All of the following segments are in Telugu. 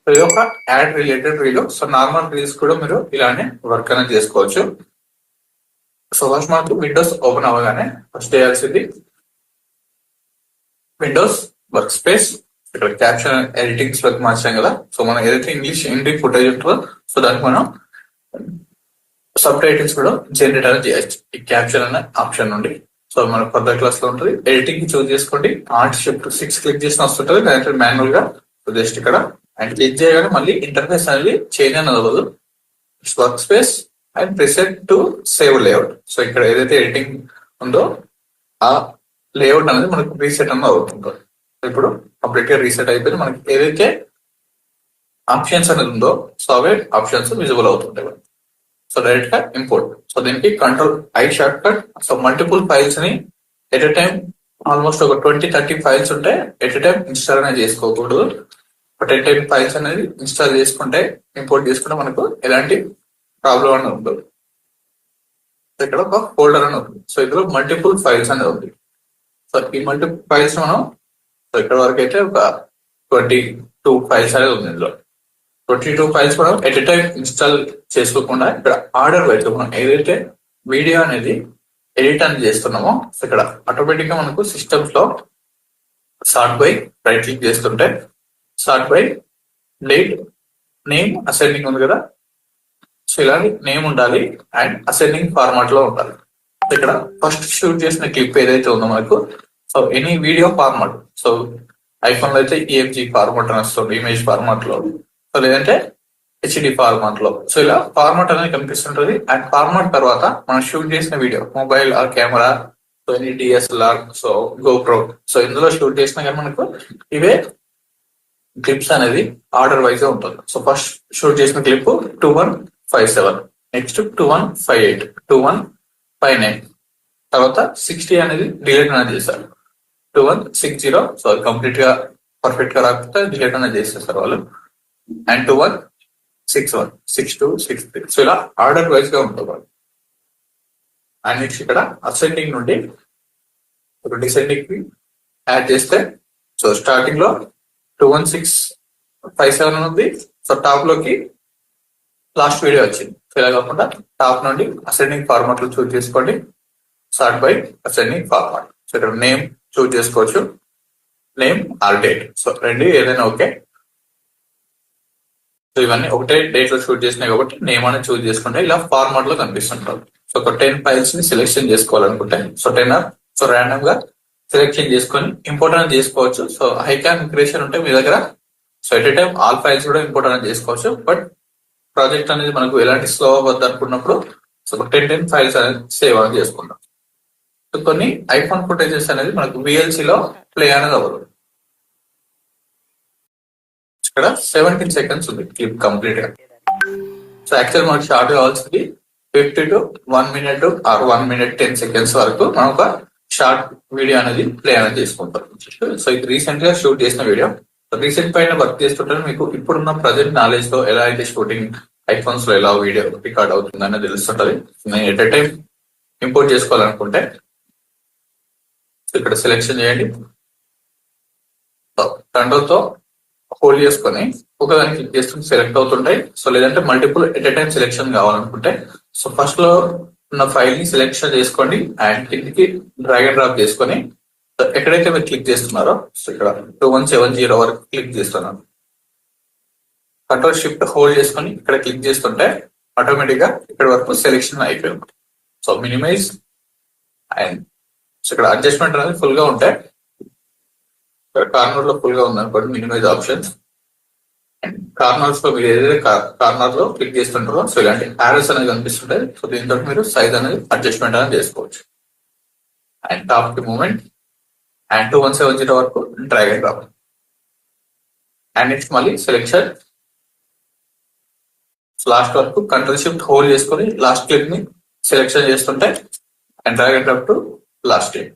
ఇది ఒక add related reel. So normal reels కూడా మీరు ఇలానే వర్క్ అనేది చేసుకోవచ్చు. సో ఫస్ట్ మనకు విండోస్ ఓపెన్ అవ్వగానే ఫస్ట్ చేయాల్సింది విండోస్ వర్క్ స్పేస్. ఇక్కడ క్యాప్షన్ ఎడిటింగ్స్ లోకి మార్చాం కదా. సో మనం ఏదైతే ఇంగ్లీష్ హిందీ ఫుటేజ్ ఉంటుందో సో దానికి మనం సబ్ టైటిల్స్ కూడా జనరేట్ అనేది చేయొచ్చు ఈ క్యాప్షన్ అనే ఆప్షన్ నుండి. సో మనకు ఫర్దర్ క్లాస్ లో ఉంటుంది. ఎడిటింగ్ చూస్ చేసుకోండి. ఆల్ట్ షిఫ్ట్ 6 క్లిక్ చేసిన వస్తుంటుంది, లేదంటే మాన్యువల్ గా జస్ట్ ఇక్కడ అండ్ క్లిక్ చేయగానే మళ్ళీ ఇంటర్ఫేస్ అనేది చేంజ్ అనేది అవ్వదు. Work space and preset to save layout. So ఇక్కడ ఏదైతే ఎడిటింగ్ ఉందో ఆ లేఅవుట్ అనేది మనకు రీసెట్ అనేది అవుతుంది. ఇప్పుడు కంప్లీట్ గా రీసెట్ అయిపోయింది. మనకి ఏదైతే ఆప్షన్స్ అనేది ఉందో సో అవే ఆప్షన్స్ విజిబుల్ అవుతుంటాయి. సో డైరెక్ట్ గా ఇంపోర్ట్. సో దీనికి control I short cut. So multiple files ని ఎట్ ఎ టైం ఆల్మోస్ట్ ఒక 20-30 ఫైల్స్ ఉంటే ఎట్ ఎ టైం ఇన్స్టాల్ అనేది చేసుకోకూడదు. బట్ ఎట్ టైం ఫైల్స్ అనేది ఇన్స్టాల్ చేసుకుంటే ఇంపోర్ట్ చేసుకుంటే మనకు ఎలాంటి ప్రాబ్లం అనేది ఉండదు. ఇక్కడ ఒక ఫోల్డర్ అని ఉంది. సో ఇందులో మల్టిపుల్ ఫైల్స్ అనేది ఉంది. సో ఈ మల్టిపుల్ ఫైల్స్ మనం సో ఇక్కడ వరకు అయితే ఒక 22 ఫైల్స్ అనేది ఉంది. ఇందులో 22 ఫైల్స్ మనం ఎట్ ఎ టైం ఇన్స్టాల్ చేసుకోకుండా ఇక్కడ ఆర్డర్ వైజ్ మనం ఏదైతే వీడియో అనేది ఎడిట్ అనేది చేస్తున్నామో సో ఇక్కడ ఆటోమేటిక్ గా మనకు సిస్టమ్స్ లో సార్ట్ బై రైట్ క్లిక్ చేస్తుంటే sort by date name ascending ఉంది కదా. సో ఇలాంటి నేమ్ ఉండాలి అండ్ అసెండింగ్ ఫార్మాట్ లో ఉండాలి. ఇక్కడ ఫస్ట్ షూట్ చేసిన క్లిప్ ఏదైతే ఉందో మనకు so any video format. So iPhone లో అయితే ఈఎఫ్జి ఫార్మాట్ అని వస్తుంది ఇమేజ్ ఫార్మాట్ లో, సో లేదంటే హెచ్డి ఫార్మాట్ లో. సో ఇలా ఫార్మాట్ అనేది కనిపిస్తుంటది. అండ్ ఫార్మాట్ తర్వాత మనం షూట్ చేసిన video mobile are camera, so any DSLR, so GoPro, so ఇందులో షూట్ చేసినా కానీ మనకు ఇవే క్లిప్స్ అనేది ఆర్డర్ వైజ్ గా ఉంటుంది. సో ఫస్ట్ షూట్ చేసిన క్లిప్ 2157, నెక్స్ట్ 2158, 2159, తర్వాత 60 అనేది డిలీట్ అనేది చేశారు. 2160, సో అది కంప్లీట్ గా పర్ఫెక్ట్ గా రాకపోతే డిలీట్ అనేది చేసేస్తారు వాళ్ళు. అండ్ 2161, 62, 63, సో ఇలా ఆర్డర్ వైజ్ గా ఉంటుంది. అండ్ నెక్స్ట్ ఇక్కడ అసెండింగ్ నుండి డిసెండింగ్ కి యాడ్ చేస్తే సో స్టార్టింగ్ లో 21657 ఉంది. సో టాప్ లోకి లాస్ట్ వీడియో వచ్చింది. సో ఇలా కాకుండా టాప్ నుండి అసెండింగ్ ఫార్మాట్ లో చూస్ చేసుకోండి. Sort by ascending format. So ఇక్కడ నేమ్ చూస్ చేసుకోవచ్చు, నేమ్ ఆర్ డేట్. సో రెండు ఏదైనా ఓకే. సో ఇవన్నీ ఒకటే డేట్ లో షూట్ చేసినాయి కాబట్టి నేమ్ అనేది చూస్ చేసుకుంటే ఇలా ఫార్మాట్ లో కనిపిస్తుంటారు. సో ఒక 10 ఫైల్స్ ని సెలెక్షన్ చేసుకోవాలనుకుంటే సో 10 సో ర్యాండమ్ గా సెలెక్షన్ చేసుకొని ఇంపోర్ట్ అనేది చేసుకోవచ్చు. సో హై కాన్ఫిగరేషన్ ఉంటే మీ దగ్గర so at a time all files కూడా ఇంపోర్ట్ అనేది చేసుకోవచ్చు. బట్ ప్రాజెక్ట్ అనేది మనకు ఎలాంటి స్లో అవ్వద్దు అనుకున్నప్పుడు సో 10 ఫైల్స్ అనేది సేవ్ అనేది చేసుకుంటాం. సో కొన్ని ఐఫోన్ ఫుటేజెస్ అనేది మనకు VLC లో ప్లే అనేది అవ్వదు. ఇక్కడ 17 సెకండ్స్ ఉంది క్లిప్ కంప్లీట్ గా. సో యాక్చువల్ మనకి షార్ట్ కావాల్సింది 50 to 1 minute are 1 minute 10 seconds వరకు మనం ఒక షార్ట్ వీడియో అనేది ప్లే అనేది చేసుకుంటాం. సో ఇది రీసెంట్ గా షూట్ చేసిన వీడియో. రీసెంట్ పైన వర్క్ చేస్తుంటే మీకు ఇప్పుడున్న ప్రజెంట్ నాలెడ్జ్ లో ఎలా అయితే షూటింగ్ ఐఫోన్స్ లో ఎలా వీడియో రికార్డ్ అవుతుంది అనేది తెలుస్తుంటది. నేను ఎట్ ఎ టైం ఇంపోర్ట్ చేసుకోవాలనుకుంటే ఇక్కడ సెలెక్షన్ చేయండి. కంట్రోల్ తో హోల్డ్ చేసుకొని ఒకదాన్ని క్లిక్ చేస్తుంటే సెలెక్ట్ అవుతుంటాయి. సో లేదంటే multiple at a time selection కావాలనుకుంటే సో ఫస్ట్ లో ఉన్న ఫైల్ ని సెలెక్షన్ చేసుకోండి అండ్ కిందికి డ్రాగ్ అండ్ డ్రాప్ చేసుకొని ఎక్కడైతే మీరు క్లిక్ చేస్తున్నారో సో ఇక్కడ 2170 వరకు క్లిక్ చేస్తున్నాను. కంట్రోల్ షిఫ్ట్ హోల్డ్ చేసుకొని ఇక్కడ క్లిక్ చేస్తుంటే ఆటోమేటిక్ గా ఇక్కడ వరకు సెలెక్షన్ అయిపోయింది. సో మినిమైజ్ అండ్ సో ఇక్కడ అడ్జస్ట్మెంట్ అనేది ఫుల్ గా ఉంటాయి. ఇక్కడ కార్నర్ లో ఫుల్ గా ఉంది అనుకోండి మినిమైజ్ ఆప్షన్స్. అండ్ కార్నర్స్ లో మీరు ఏదైతే కార్నర్ లో క్లిక్ చేస్తుంటారో సో ఇలాంటి యారోస్ అనేది కనిపిస్తుంటాయి. సో దీంతో మీరు సైజ్ అనేది అడ్జస్ట్మెంట్ అనేది చేసుకోవచ్చు. అండ్ టాప్ కి మూవ్మెంట్ అండ్ 2170 వరకు drag and drop. And next మళ్ళీ సెలెక్షన్ లాస్ట్ వరకు కంట్రోల్ షిఫ్ట్ హోల్డ్ చేసుకొని లాస్ట్ క్లిప్ ని సెలెక్షన్ చేస్తుంటే and drag and drop to last clip.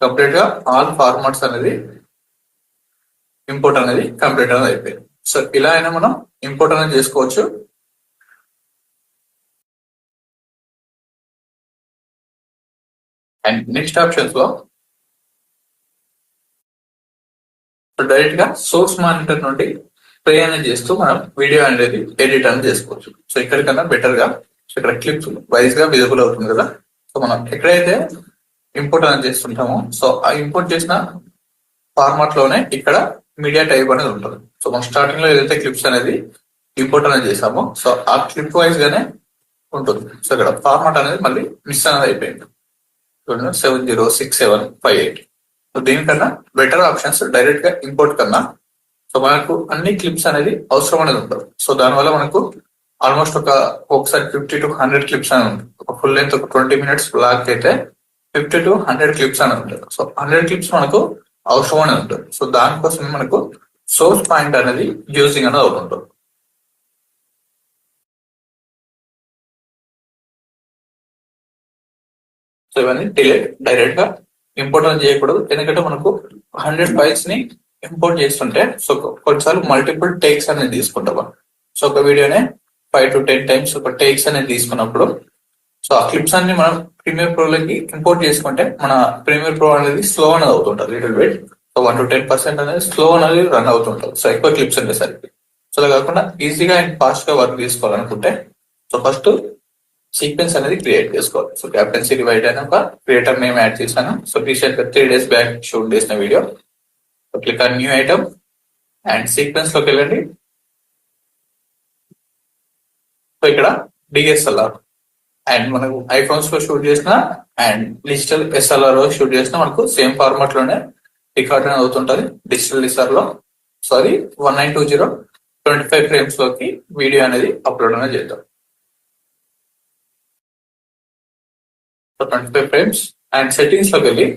Complete గా ఆల్ ఫార్మాట్స్ అనేది ఇంపోర్ట్ అనేది కంప్లీట్ అనేది అయిపోయింది. సో ఇలా అయినా మనం ఇంపోర్ట్ అనేది చేసుకోవచ్చు. అండ్ నెక్స్ట్ ఆప్షన్స్ లో డైరెక్ట్ గా సోర్స్ మానిటర్ నుండి ప్లే అనేది చేస్తూ మనం వీడియో అనేది ఎడిట్ అనేది చేసుకోవచ్చు. సో ఇక్కడికన్నా బెటర్ గా ఇక్కడ క్లిప్స్ వైజ్ గా విజిబుల్ అవుతుంది కదా. సో మనం ఎక్కడైతే ఇంపోర్ట్ అనేది చేస్తుంటామో సో ఆ ఇంపోర్ట్ చేసిన ఫార్మాట్ లోనే ఇక్కడ మీడియా టైప్ అనేది ఉంటుంది. సో మనం స్టార్టింగ్ లో ఏదైతే క్లిప్స్ అనేది ఇంపోర్ట్ అనేది చేసామో సో ఆ క్లిప్ వైజ్ గానే ఉంటుంది. సో ఇక్కడ ఫార్మాట్ అనేది మళ్ళీ మిస్ అనేది అయిపోయింది. 706758. సో దీనికన్నా బెటర్ ఆప్షన్స్ డైరెక్ట్ గా ఇంపోర్ట్ కన్నా సో మనకు అన్ని క్లిప్స్ అనేది అవసరం అనేది ఉంటుంది. సో దానివల్ల మనకు ఆల్మోస్ట్ ఒకసారి 50 to 100 క్లిప్స్ అని ఉంటుంది. ఒక ఫుల్ లెంత్ ఒక 20 minutes బ్లాక్ అయితే 50 to 100 క్లిప్స్ అని ఉంటుంది. సో 100 క్లిప్స్ మనకు అవసరం అనేది ఉంటుంది. సో దానికోసం మనకు సోర్స్ పాయింట్ అనేది యూజింగ్ అనేది అవుతుంటుంది. సో ఇవన్నీ డిలీట్ డైరెక్ట్ గా ఇంపోర్ట్ అనేది చేయకూడదు. ఎందుకంటే మనకు 100 ఫైల్స్ ని ఇంపోర్ట్ చేస్తుంటే సో కొన్నిసార్లు మల్టిపుల్ టేక్స్ అనేది తీసుకుంటాం. సో ఒక వీడియోనే 5 to 10 times ఒక టేక్స్ అనేది తీసుకున్నప్పుడు సో ఆ క్లిప్స్ అన్ని మనం ప్రీమియర్ ప్రో లోకి ఇంపోర్ట్ చేసుకుంటే మన ప్రీమియర్ ప్రో అనేది స్లో అనేది అవుతుంటుంది లిటిల్ బిట్. సో 1 to 10% అనేది స్లో అనేది రన్ అవుతుంటుంది. సో ఎక్కువ క్లిప్స్ ఉండేసరికి. సో అలా కాకుండా ఈజీగా అండ్ ఫాస్ట్ గా వర్క్ తీసుకోవాలనుకుంటే సో ఫస్ట్ సీక్వెన్స్ అనేది క్రియేట్ చేసుకోవాలి. సో క్యాప్టెన్సీ డివైడ్ అయినాక క్రియేటర్ నేమ్ యాడ్ చేశాను. సో రీసెంట్ గా 3 days బ్యాక్ షూట్ చేసిన video. So click on new item and sequence లోకి వెళ్ళండి. సో ఇక్కడ డిఎస్ఎల్ఆర్ అండ్ మనకు ఐఫోన్స్ లో షూట్ చేసిన అండ్ డిజిటల్ ఎస్ఎల్ఆర్ లో షూట్ చేసిన మనకు సేమ్ ఫార్మాట్ లోనే రికార్డ్ అనేది అవుతుంటది. డిజిటల్ ఎస్ఆర్ లో సారీ 1920 25 frames లోకి వీడియో అనేది అప్లోడ్ అనేది చేద్దాం. సో 25 frames అండ్ సెట్టింగ్స్ లోకి వెళ్ళి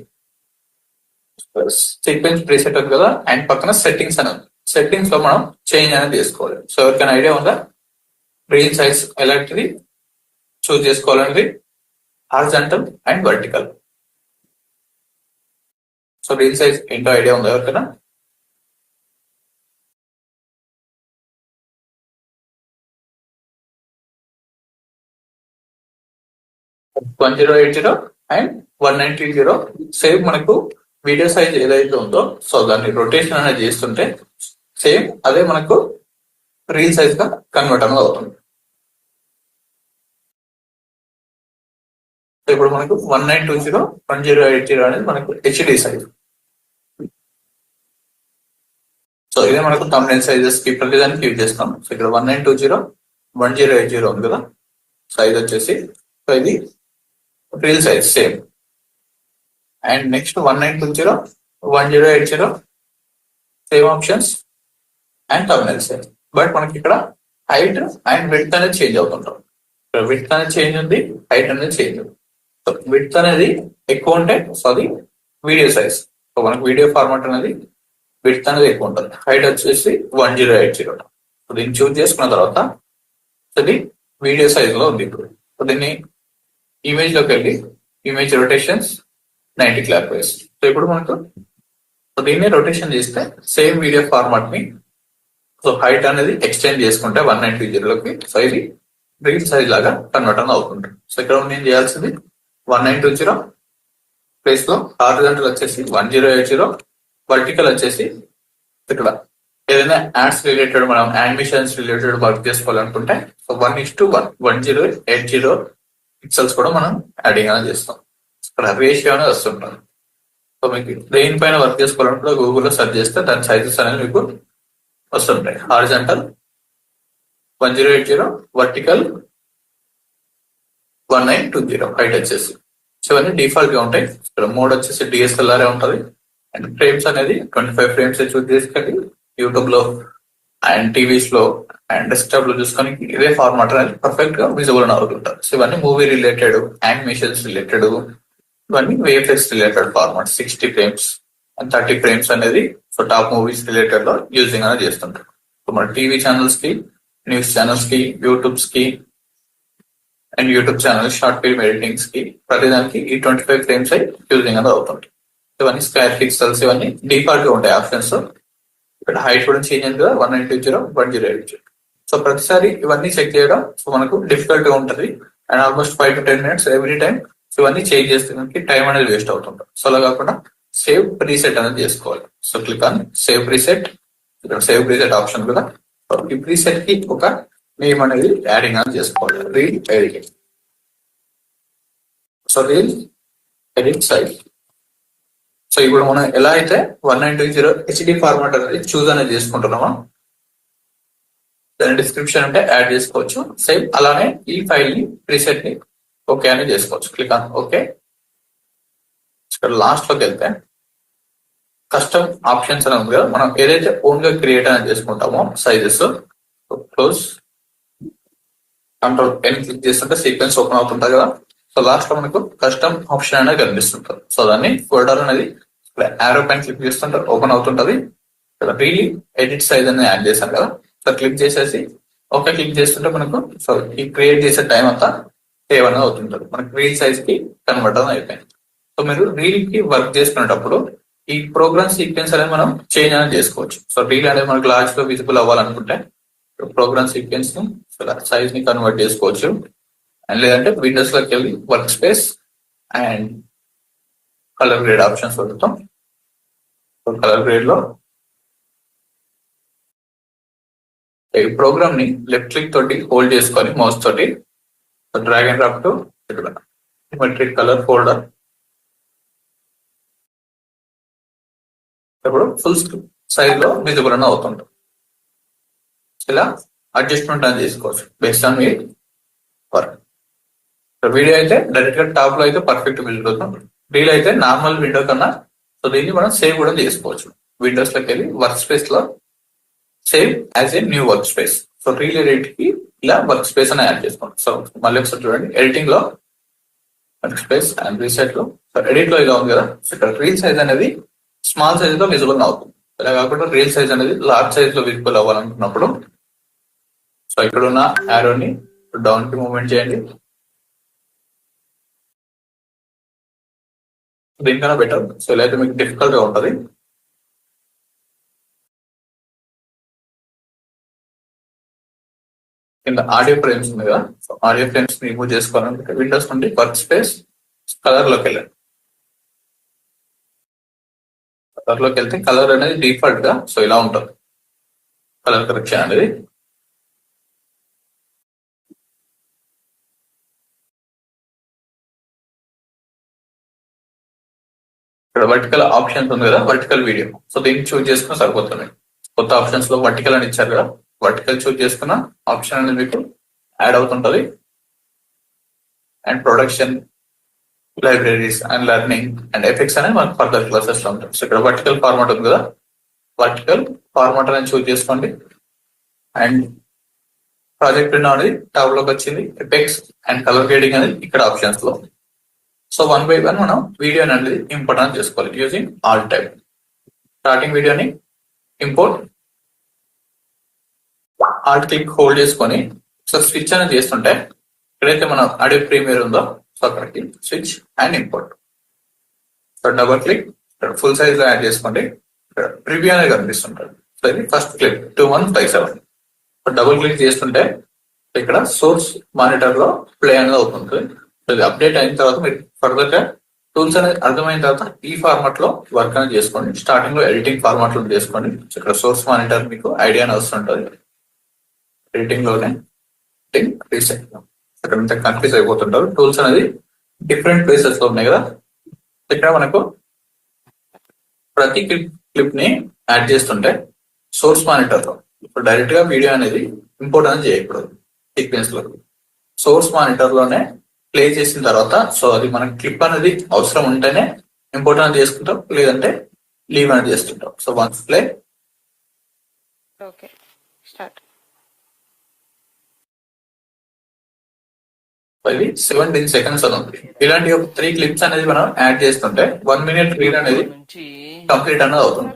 సీక్వెన్స్ ప్రీసెట్ ఉంది కదా అండ్ పక్కన సెట్టింగ్స్ అనేది సెట్టింగ్స్ లో మనం చేంజ్ అనేది చేసుకోవాలి. సో ఎవరికైనా ఐడియా ఉందా రీల్ సైజ్ ఎలాంటిది చూస్ చేసుకోవాలండి? Horizontal and vertical. So reel size ఏంటో ఐడియా ఉందా ఎవరికైనా? వన్ 1080 అండ్ 1920 సేమ్ మనకు వీడియో సైజ్ ఏదైతే ఉందో సో దాన్ని రొటేషన్ అనేది చేస్తుంటే సేమ్ అదే మనకు రీల్ సైజ్ గా కన్వర్ట్ అనేది అవుతుంది. ఇప్పుడు మనకు 1920 1080 అనేది మనకు హెచ్డి సైజ్. సో ఇదే మనకు థంబ్నెయిల్ సైజెస్ కి ప్రతిదానికి యూజ్ చేస్తాం. సో ఇక్కడ 1920 1080 ఉంది కదా సైజ్ వచ్చేసి. సో ఇది reel size same. And next 1920 1080 same options and thumbnail size. But మనకి ఇక్కడ హైట్ అండ్ విడ్త్ అనేది చేంజ్ అవుతుంటాం. ఇక్కడ విడ్త్ అనేది చేంజ్ ఉంది, హైట్ అనేది చేంజ్ ఉంది. సో విడ్త్ అనేది ఎక్కువ ఉంటే సో అది వీడియో సైజ్. సో మనకు వీడియో ఫార్మాట్ అనేది విడ్త్ అనేది ఎక్కువ ఉంటుంది. హైట్ వచ్చేసి 1080. సో దీన్ని చూస్ చేసుకున్న తర్వాత ఇది వీడియో సైజ్ లో ఉంది. ఇప్పుడు సో దీన్ని ఇమేజ్ లోకి వెళ్ళి ఇమేజ్ రొటేషన్స్ 90 clockwise. సో ఇప్పుడు మనకు సో దీన్ని రొటేషన్ చేస్తే సేమ్ వీడియో ఫార్మాట్ ని సో హైట్ అనేది ఎక్స్టెండ్ చేసుకుంటే 1920 లోకి సో ఇది రీల్ సైజ్ లాగా కన్వర్ట్ అనేది అవుతుంది. సో ఇక్కడ నేను చేయాల్సింది 1920 ప్లేస్ లో హారిజాంటల్ వచ్చేసి 1080, వర్టికల్ వచ్చేసి ఇక్కడ ఏదైనా యాడ్స్ రిలేటెడ్ మనం యానిమేషన్స్ రిలేటెడ్ వర్క్ చేసుకోవాలనుకుంటే సో 1:1 1080 పిక్సెల్స్ కూడా మనం యాడింగ్ అనేది చేస్తాం. ఇక్కడ రేషియో అనేది వస్తుంటుంది. సో మీకు దేనిపైన వర్క్ చేసుకోవాలనుకుంటే గూగుల్లో సెర్చ్ చేస్తే దాని సైజెస్ అనేది మీకు వస్తుంటాయి. హారిజాంటల్ 1080, వర్టికల్ 1920 హైట్ వచ్చేసి. సో ఇవన్నీ డిఫాల్ట్ గా ఉంటాయి. ఇక్కడ మోడ్ వచ్చేసి డిఎస్ఎల్ఆర్ ఉంటుంది. అండ్ ఫ్రేమ్స్ అనేది 25 frames చూస్ చేసుకొని యూట్యూబ్ లో అండ్ టీవీస్ లో అండ్ డెస్క్టాప్ లో చూసుకొని ఇదే ఫార్మాట్ అనేది పర్ఫెక్ట్ గా విజిబుల్ అని అవుతుంటారు. సో ఇవన్నీ మూవీ రిలేటెడ్, యానిమేషన్స్ రిలేటెడ్, ఇవన్నీ VFX related format 60 frames and 30 frames అనేది సో టాప్ మూవీస్ రిలేటెడ్ లో యూజింగ్ అనేది చేస్తుంటారు. సో మన టీవీ ఛానల్స్ కి, న్యూస్ ఛానల్స్ కి, యూట్యూబ్స్ కి and YouTube channel short film editings కి ప్రతిదానికి ఈ 25 frames యూజింగ్ అనేది అవుతుంది. ఇవన్నీ స్క్వేర్ పిక్సెల్స్ ఇవన్నీ డిఫాల్ట్ గా ఉంటాయి ఆప్షన్స్. ఇక్కడ హైట్ కూడా చేంజ్ అయింది కదా 1920 1080. సో ప్రతిసారి ఇవన్నీ చెక్ చేయడం సో మనకు డిఫికల్ట్ గా ఉంటుంది. And almost 5 to 10 minutes every time ఇవన్నీ చేంజ్ చేస్తే టైం అనేది వేస్ట్ అవుతుంటుంది. సో అలా కాకుండా సేవ్ ప్రీసెట్ అనేది చేసుకోవాలి. So click on save preset. ఇక్కడ సేవ్ ప్రీసెట్ ఆప్షన్ కదా. సో ఈ ప్రీసెట్ కి ఒక నేమ్ అనేది యాడింగ్ అని చేసుకోవాలి. Reel edit. So reel edit size. So ఇప్పుడు మనం ఎలా అయితే 1920 హెచ్డి ఫార్మాట్ అనేది చూజ్ అనేది చేసుకుంటున్నామో దాని డిస్క్రిప్షన్ అంటే యాడ్ చేసుకోవచ్చు. సేమ్ అలానే ఈ ఫైల్ ని ప్రీసెట్ ని ఓకే అని చేసుకోవచ్చు. Click on okay. ఇక్కడ లాస్ట్ లోకి వెళ్తే కస్టమ్ ఆప్షన్స్ అని ఉంది కదా, మనం ఏదైతే ఓన్ గా క్రియేట్ అనేది చేసుకుంటామో sizes, close control N click చేస్తుంటే సీక్వెన్స్ ఓపెన్ అవుతుంటుంది కదా. సో లాస్ట్ లో మనకు కస్టమ్ ఆప్షన్ అనేది కనిపిస్తుంటుంది. సో దాన్ని ఫోల్డర్ అనేది ఆరో పైన క్లిక్ చేస్తుంటే ఓపెన్ అవుతుంటది. ఇక్కడ రీల్ ఎడిట్ సైజ్ అనేది యాడ్ చేశాను కదా, సో క్లిక్ చేసేసి ఓకే క్లిక్ చేస్తుంటే మనకు సో ఈ క్రియేట్ చేసే టైం అంతా సేవ్ అనేది అవుతుంటది. మనకి రీల్ సైజ్ కి కన్వర్ట్ అనేది అయిపోయింది. సో మీరు రీల్ కి వర్క్ చేసుకునేటప్పుడు ఈ ప్రోగ్రామ్ సీక్వెన్స్ అనేది మనం చేంజ్ అనేది చేసుకోవచ్చు. సో రీల్ అనేది మనకు లార్జ్ లో విజిబుల్ అవ్వాలనుకుంటే ప్రోగ్రామ్ సీక్వెన్స్ ని సైజ్ ని కన్వర్ట్ చేసుకోవచ్చు. అండ్ లేదంటే విండోస్ లోకి వెళ్ళి workspace and colour grade options వదులుతాం. కలర్ గ్రేడ్ లో ఈ ప్రోగ్రామ్ ని లెఫ్ట్ క్లిక్ తోటి హోల్డ్ చేసుకొని మౌస్ తోటి డ్రాగ్ అండ్ డ్రాప్ టు ఇక్కడ సిమెట్రిక్ కలర్ ఫోల్డర్. ఇప్పుడు ఫుల్ సైజ్ లో విజిబుల్ అని అవుతుంటాం. ఇలా అడ్జస్ట్మెంట్ అని చేసుకోవచ్చు బేస్డ్ ఆన్ మీ వర్క్. వీడియో అయితే డైరెక్ట్ గా టాప్ లో అయితే పర్ఫెక్ట్ విజిబుల్ అవుతుంది. రీల్ అయితే నార్మల్ విండో కన్నా సో దీన్ని మనం సేవ్ కూడా చేసుకోవచ్చు. విండోస్ లోకి వెళ్ళి వర్క్ స్పేస్ లో save as a new work space. So reel edit కి ఇలా వర్క్ స్పేస్ అని యాడ్ చేసుకోండి. సో మళ్ళీ ఒకసారి చూడండి, ఎడిటింగ్ లో వర్క్ స్పేస్ అండ్ రీసెట్ లో సో ఎడిట్ లో ఇలా ఉంది కదా. సో ఇక్కడ రీల్ సైజ్ అనేది స్మాల్ సైజ్ లో విజిబుల్ అవుతుంది. ఇలా కాకుండా రీల్ సైజ్ అనేది లార్జ్ సైజ్ లో విజిబుల్ అవ్వాలనుకున్నప్పుడు సో ఇక్కడ ఉన్న యారోని డౌన్ కి మూవ్మెంట్ చేయండి. దీనికన్నా బెటర్. సో ఇలా అయితే మీకు డిఫికల్ట్ గా ఉంటుంది. కింద ఆడియో ఫ్రేమ్స్ ఉంది కదా, సో ఆడియో ఫ్రేమ్స్ ని రిమూవ్ చేసుకోవాలంటే విండోస్ నుండి వర్క్ స్పేస్ కలర్ లోకి వెళ్ళండి. కలర్ లోకి వెళ్తే కలర్ అనేది డిఫాల్ట్ గా సో ఇలా ఉంటుంది. కలర్ కరెక్షన్ అనేది ఇక్కడ వర్టికల్ ఆప్షన్స్ ఉంది కదా, వర్టికల్ వీడియో. సో దీన్ని చూజ్ చేసుకుని సరిపోతుంది. కొత్త ఆప్షన్స్ లో వర్టికల్ అని ఇచ్చారు కదా, వర్టికల్ చూజ్ చేసుకున్న ఆప్షన్ అనేది మీకు యాడ్ అవుతుంటది. And production, libraries and learning and effects అనేది మనకు ఫర్దర్ క్లాసెస్ లో ఉంటాయి. సో ఇక్కడ వర్టికల్ ఫార్మాట్ ఉంది కదా, వర్టికల్ ఫార్మాట్ అనేది చూజ్ చేసుకోండి. అండ్ ప్రాజెక్ట్ అనేది టాబ్ లోకి వచ్చింది. ఎఫెక్ట్స్ అండ్ కలర్ గ్రేడింగ్ అనేది ఇక్కడ ఆప్షన్స్ లో. సో వన్ బై వన్ మనం వీడియో అనేది ఇంపోర్ట్ చేసుకోవాలి యూజింగ్ ఆల్ టైప్. స్టార్టింగ్ వీడియోని ఇంపోర్ట్ ఆల్ట్ క్లిక్ హోల్డ్ చేసుకొని సో స్విచ్ అనేది చేస్తుంటే ఎక్కడైతే మన ఆడియో ప్రీమియర్ ఉందో సో అక్కడికి switch and import. So double click full size లో యాడ్ చేసుకోండి. ప్రివ్యూ అనేది కనిపిస్తుంటుంది. సో ఇది first click 2157. So double click చేస్తుంటే ఇక్కడ సోర్స్ మానిటర్ లో ప్లే అనేది అవుతుంది. ఇది అప్డేట్ అయిన తర్వాత మీరు ఫర్దర్ గా టూల్స్ అనేది అర్థమైన తర్వాత ఈ ఫార్మాట్ లో వర్క్ అనేది చేసుకోండి. స్టార్టింగ్ లో ఎడిటింగ్ ఫార్మాట్ లో చేసుకోండి. ఇక్కడ సోర్స్ మానిటర్ మీకు ఐడియా అని వస్తుంటుంది. ఎడిటింగ్ లోనే రీసెట్ అక్కడ కన్ఫ్యూజ్ అయిపోతుంటారు. టూల్స్ అనేది డిఫరెంట్ ప్లేసెస్ లో ఉన్నాయి కదా. ఇక్కడ మనకు ప్రతి క్లిప్ ని యాడ్ చేస్తుంటే సోర్స్ మానిటర్ లో ఇప్పుడు డైరెక్ట్ గా వీడియో అనేది ఇంపోర్ట్ అనేది చేయకూడదు. సీక్వెన్స్ లో సోర్స్ మానిటర్ లోనే ప్లే చేసిన తర్వాత సో అది మనకి క్లిప్ అనేది అవసరం ఉంటేనే ఇంపోర్ట్ అనేది చేసుకుంటాం, లేదంటే లీవ్ అనేది చేస్తుంటాం. So once play okay start. అది 17 seconds అని ఉంది. ఇలాంటి ఒక 3 క్లిప్స్ అనేది మనం యాడ్ చేస్తుంటే 1 minute రీల్ అనేది కంప్లీట్ అనేది అవుతుంది.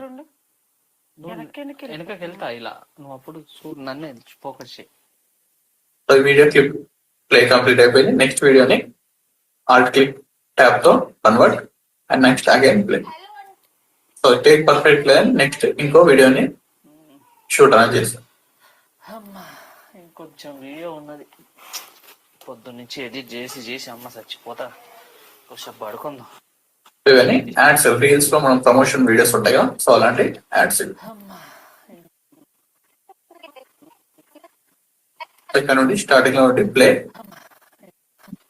వెనకకి వెళ్తా ఇలా నువ్వు అప్పుడు చూడు నన్నే ఫోకస్ చేయి. So video clip play complete అయిపోయింది. నెక్స్ట్ వీడియోని ఆల్ట్ క్లిక్ ట్యాప్ తో convert and next again play. So take perfect play. Next ఇంకో వీడియోని షూట్ అనేది చేస్తాం. ఇంకొంచెం వీడియో ఉన్నది, పొద్దున్నుంచి ఎడిట్ చేసి చేసి అమ్మ చచ్చిపోతా. కొంచెం పడుకుందాం. ఇవన్నీ యాడ్స్ రీల్స్ లో మనం ప్రమోషన్ వీడియోస్ ఉంటాయి కదా, సో అలాంటి యాడ్స్. ఇక్కడ నుండి స్టార్టింగ్ లో నుండి ప్లే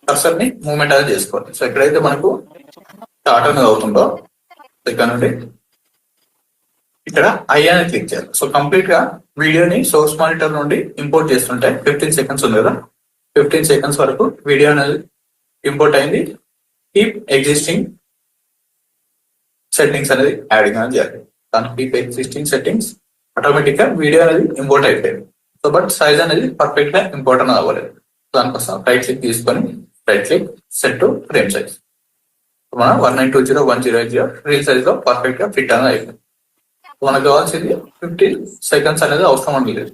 కర్సర్ ని మూవ్మెంట్ అనేది చేసుకోవాలి. సో ఎక్కడైతే మనకు స్టార్ట్ అనేది అవుతుందో ఇక్కడ నుండి ఇక్కడ ఐ అనేది క్లిక్ చేయాలి. సో కంప్లీట్ గా వీడియోని సోర్స్ మానిటర్ నుండి ఇంపోర్ట్ చేస్తుంటే 15 సెకండ్స్ ఉంది కదా, 15 సెకండ్స్ వరకు వీడియో అనేది ఇంపోర్ట్ అయింది. కీప్ ఎగ్జిస్టింగ్ సెట్టింగ్స్ అనేది యాడింగ్ అనేది చేయాలి. దాని కీప్ ఎగ్జిస్టింగ్ సెట్టింగ్స్ ఆటోమేటిక్ గా వీడియో అనేది ఇంపోర్ట్ అయిపోయింది. సో బట్ సైజ్ అనేది పర్ఫెక్ట్ గా ఇంపోర్ట్ అనేది అవ్వలేదు. దానికోసం రైట్ క్లిక్ తీసుకొని right click set to frame size మనం 1920 రీల్ సైజ్ లో పర్ఫెక్ట్ గా ఫిట్ అనేది అయిపోయింది. మనకు కావాల్సింది 15 సెకండ్స్ అనేది అవసరం లేదు.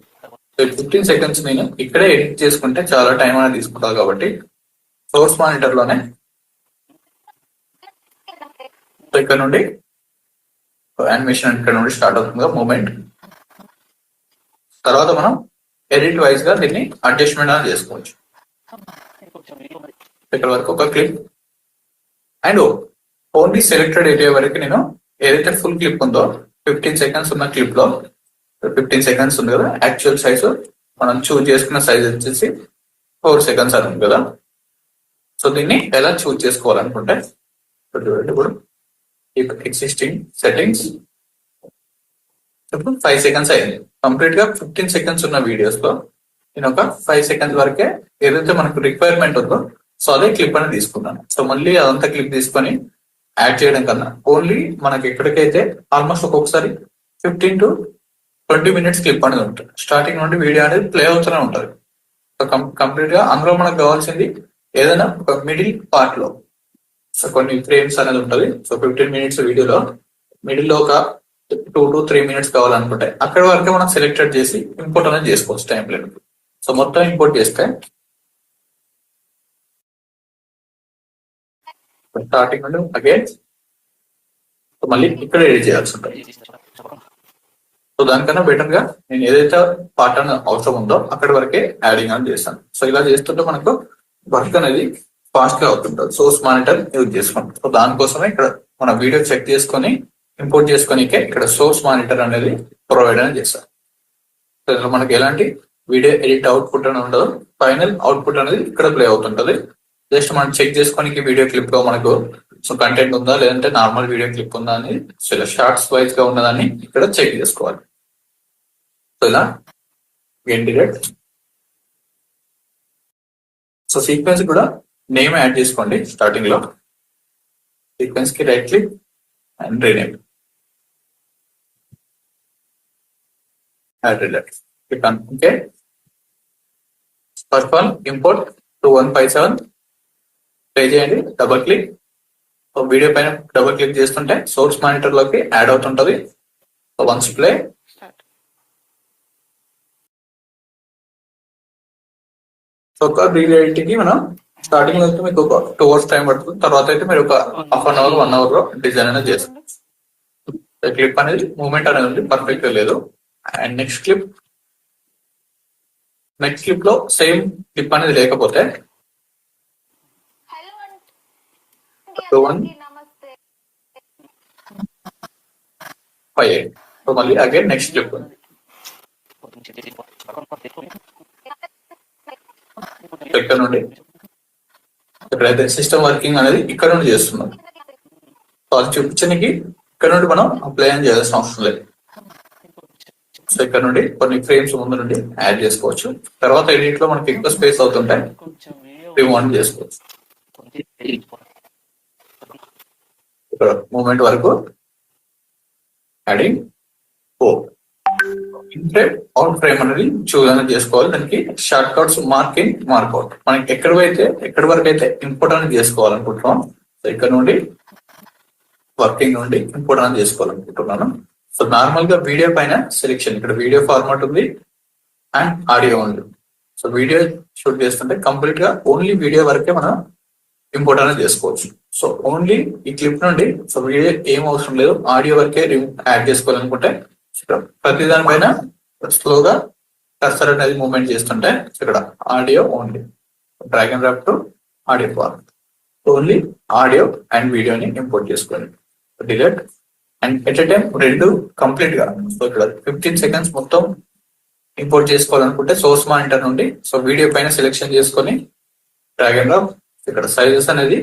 15 సెకండ్స్ నేను ఇక్కడే ఎడిట్ చేసుకుంటే చాలా టైం అనేది తీసుకుంటాను కాబట్టి సోర్స్ మానిటర్ లోనే ఇక్కడ నుండి యానిమేషన్ ఇక్కడ నుండి స్టార్ట్ అవుతుంది మూమెంట్. తర్వాత మనం ఎడిట్ వైజ్ గా దీన్ని అడ్జస్ట్మెంట్ అనేది చేసుకోవచ్చు. ఇక్కడ వరకు ఒక clip and only selected area వరకు నేను ఏదైతే ఫుల్ క్లిప్ ఉందో 15 సెకండ్స్ ఉన్న క్లిప్ లో 15 సెకండ్స్ ఉంది కదా, యాక్చువల్ సైజ్ మనం చూజ్ చేసుకున్న సైజ్ వచ్చేసి 4 సెకండ్స్ అని ఉంది కదా. సో దీన్ని ఎలా చూజ్ చేసుకోవాలనుకుంటే ఇప్పుడు ఎగ్జిస్టింగ్ సెట్టింగ్స్ ఇప్పుడు 5 సెకండ్స్ అయింది. కంప్లీట్ గా 15 సెకండ్స్ ఉన్న వీడియోస్ లో నేను ఒక 5 సెకండ్స్ వరకే ఏదైతే మనకు రిక్వైర్మెంట్ ఉందో సో అదే క్లిప్ అని తీసుకున్నాను. సో మళ్ళీ అదంతా క్లిప్ తీసుకొని యాడ్ చేయడం కన్నా ఓన్లీ మనకి ఎక్కడికైతే ఆల్మోస్ట్ ఒక్కొక్కసారి 15 to 20 మినిట్స్ క్లిప్ అనేది ఉంటుంది. స్టార్టింగ్ నుండి వీడియో అనేది ప్లే అవుతూనే ఉంటుంది. సో కంప్లీట్ గా అందులో మనకు కావాల్సింది ఏదైనా ఒక మిడిల్ పార్ట్ లో సో కొన్ని ఫ్రేమ్స్ అనేది ఉంటుంది. సో 15 మినిట్స్ వీడియోలో మిడిల్ లో ఒక 2 to 3 మినిట్స్ కావాలనుకుంటే అక్కడ వరకే మనం సెలెక్టెడ్ చేసి ఇంపోర్ట్ అనేది చేసుకోవచ్చు టైం లేదు. సో మొత్తం ఇంపోర్ట్ చేస్తే స్టార్టింగ్ నుండి అగైన్ మళ్ళీ ఇక్కడ ఎడిట్ చేయాల్సి ఉంటుంది. సో దానికన్నా బెటర్ గా నేను ఏదైతే పార్ట్ అనేది అవసరం ఉందో అక్కడి వరకే యాడింగ్ అని చేస్తాను. సో ఇలా చేస్తుంటే మనకు వర్క్ అనేది ఫాస్ట్ గా అవుతుంటుంది. సోర్స్ మానిటర్ యూజ్ చేసుకుంటాం. సో దానికోసమే ఇక్కడ మన వీడియో చెక్ చేసుకొని ఇంపోర్ట్ చేసుకొనికే ఇక్కడ సోర్స్ మానిటర్ అనేది ప్రొవైడ్ అని చేస్తాం. సో ఇందులో మనకి ఎలాంటి వీడియో ఎడిట్ అవుట్పుట్ అని ఉండదు. ఫైనల్ అవుట్పుట్ అనేది ఇక్కడ ప్లే అవుతుంటది. జస్ట్ మనం చెక్ చేసుకోనికి వీడియో క్లిప్ లో మనకు సో కంటెంట్ ఉందా లేదంటే నార్మల్ వీడియో క్లిప్ ఉందా అని ఇలా షార్ట్స్ వైజ్ గా ఉన్నదాన్ని ఇక్కడ చెక్ చేసుకోవాలి. సో ఇలా గెట్ డిలీట్. సో సీక్వెన్స్ కూడా నేమ్ యాడ్ చేసుకోండి. స్టార్టింగ్ లో సీక్వెన్స్ కి right click and rename add delete. Okay, first one import 2157 play చేయండి. Double click. వీడియో పైన డబుల్ క్లిక్ చేస్తుంటే సోర్స్ మానిటర్ లోకి యాడ్ అవుతుంటది. వన్స్ ప్లే ఒక రీల్ ఎడిటింగ్ కి మనం స్టార్టింగ్ లో అయితే మీకు ఒక 2 hours టైం పడుతుంది. తర్వాత అయితే మీరు ఒక హాఫ్ అన్ అవర్ 1 hour లో డిజైన్ అనేది చేస్తారు. క్లిప్ అనేది మూమెంట్ అనేది ఉంది, పర్ఫెక్ట్ గా లేదు. అండ్ నెక్స్ట్ క్లిప్ లో సేమ్ క్లిప్ అనేది లేకపోతే మళ్ళీ అగైన్ నెక్స్ట్ క్లిప్ ఇక్కడ నుండి ఇక్కడైతే సిస్టమ్ వర్కింగ్ అనేది ఇక్కడ నుండి చేస్తున్నాం. సో అది చూపించడానికి ఇక్కడ నుండి మనం అప్లై అని చేయాల్సిన అవసరం లేదు. సో ఇక్కడ నుండి కొన్ని ఫ్రేమ్స్ ముందు నుండి యాడ్ చేసుకోవచ్చు. తర్వాత ఎడిట్ లో మనకి ఎక్కువ స్పేస్ అవుతుంటాయి, రిమూవ్ చేసుకోవచ్చు. ఇక్కడ మూమెంట్ వరకు యాడింగ్ ఇన్సైడ్ అవుట్ ఫ్రేమ్ అనేది చూజ్ అనేది చేసుకోవాలి. దానికి short cuts mark in mark out మనకి ఎక్కడి వరకు అయితే ఇంపోర్ట్ అనేది చేసుకోవాలనుకుంటున్నాం. సో ఇక్కడ నుండి వర్కింగ్ నుండి ఇంపోర్ట్ అనేది చేసుకోవాలనుకుంటున్నాను. సో నార్మల్ గా వీడియో పైన సెలెక్షన్ ఇక్కడ వీడియో ఫార్మాట్ ఉంది అండ్ ఆడియో ఉంది. సో వీడియో షూట్ చేస్తుంటే కంప్లీట్ గా ఓన్లీ వీడియో వరకే మనం ఇంపోర్ట్ అనేది చేసుకోవచ్చు. సో ఓన్లీ ఈ క్లిప్ నుండి సో వీడియో ఏం అవసరం లేదు, ఆడియో వరకే యాడ్ చేసుకోవాలనుకుంటే ప్రతి దానిపైన స్లోగా కర్సర్ అనేది మూవ్మెంట్ చేస్తుంటే ఇక్కడ audio only drag and drop to audio format only audio and వీడియోని ఇంపోర్ట్ చేసుకోండి. Delete and at a time రెండు కంప్లీట్ గా. సో ఇక్కడ 15 సెకండ్స్ మొత్తం ఇంపోర్ట్ చేసుకోవాలనుకుంటే సోర్స్ మానిటర్ నుండి సో వీడియో పైన సెలెక్షన్ చేసుకొని డ్రాగ్ అండ్ డ్రాప్ ఇక్కడ సైజెస్ అనేది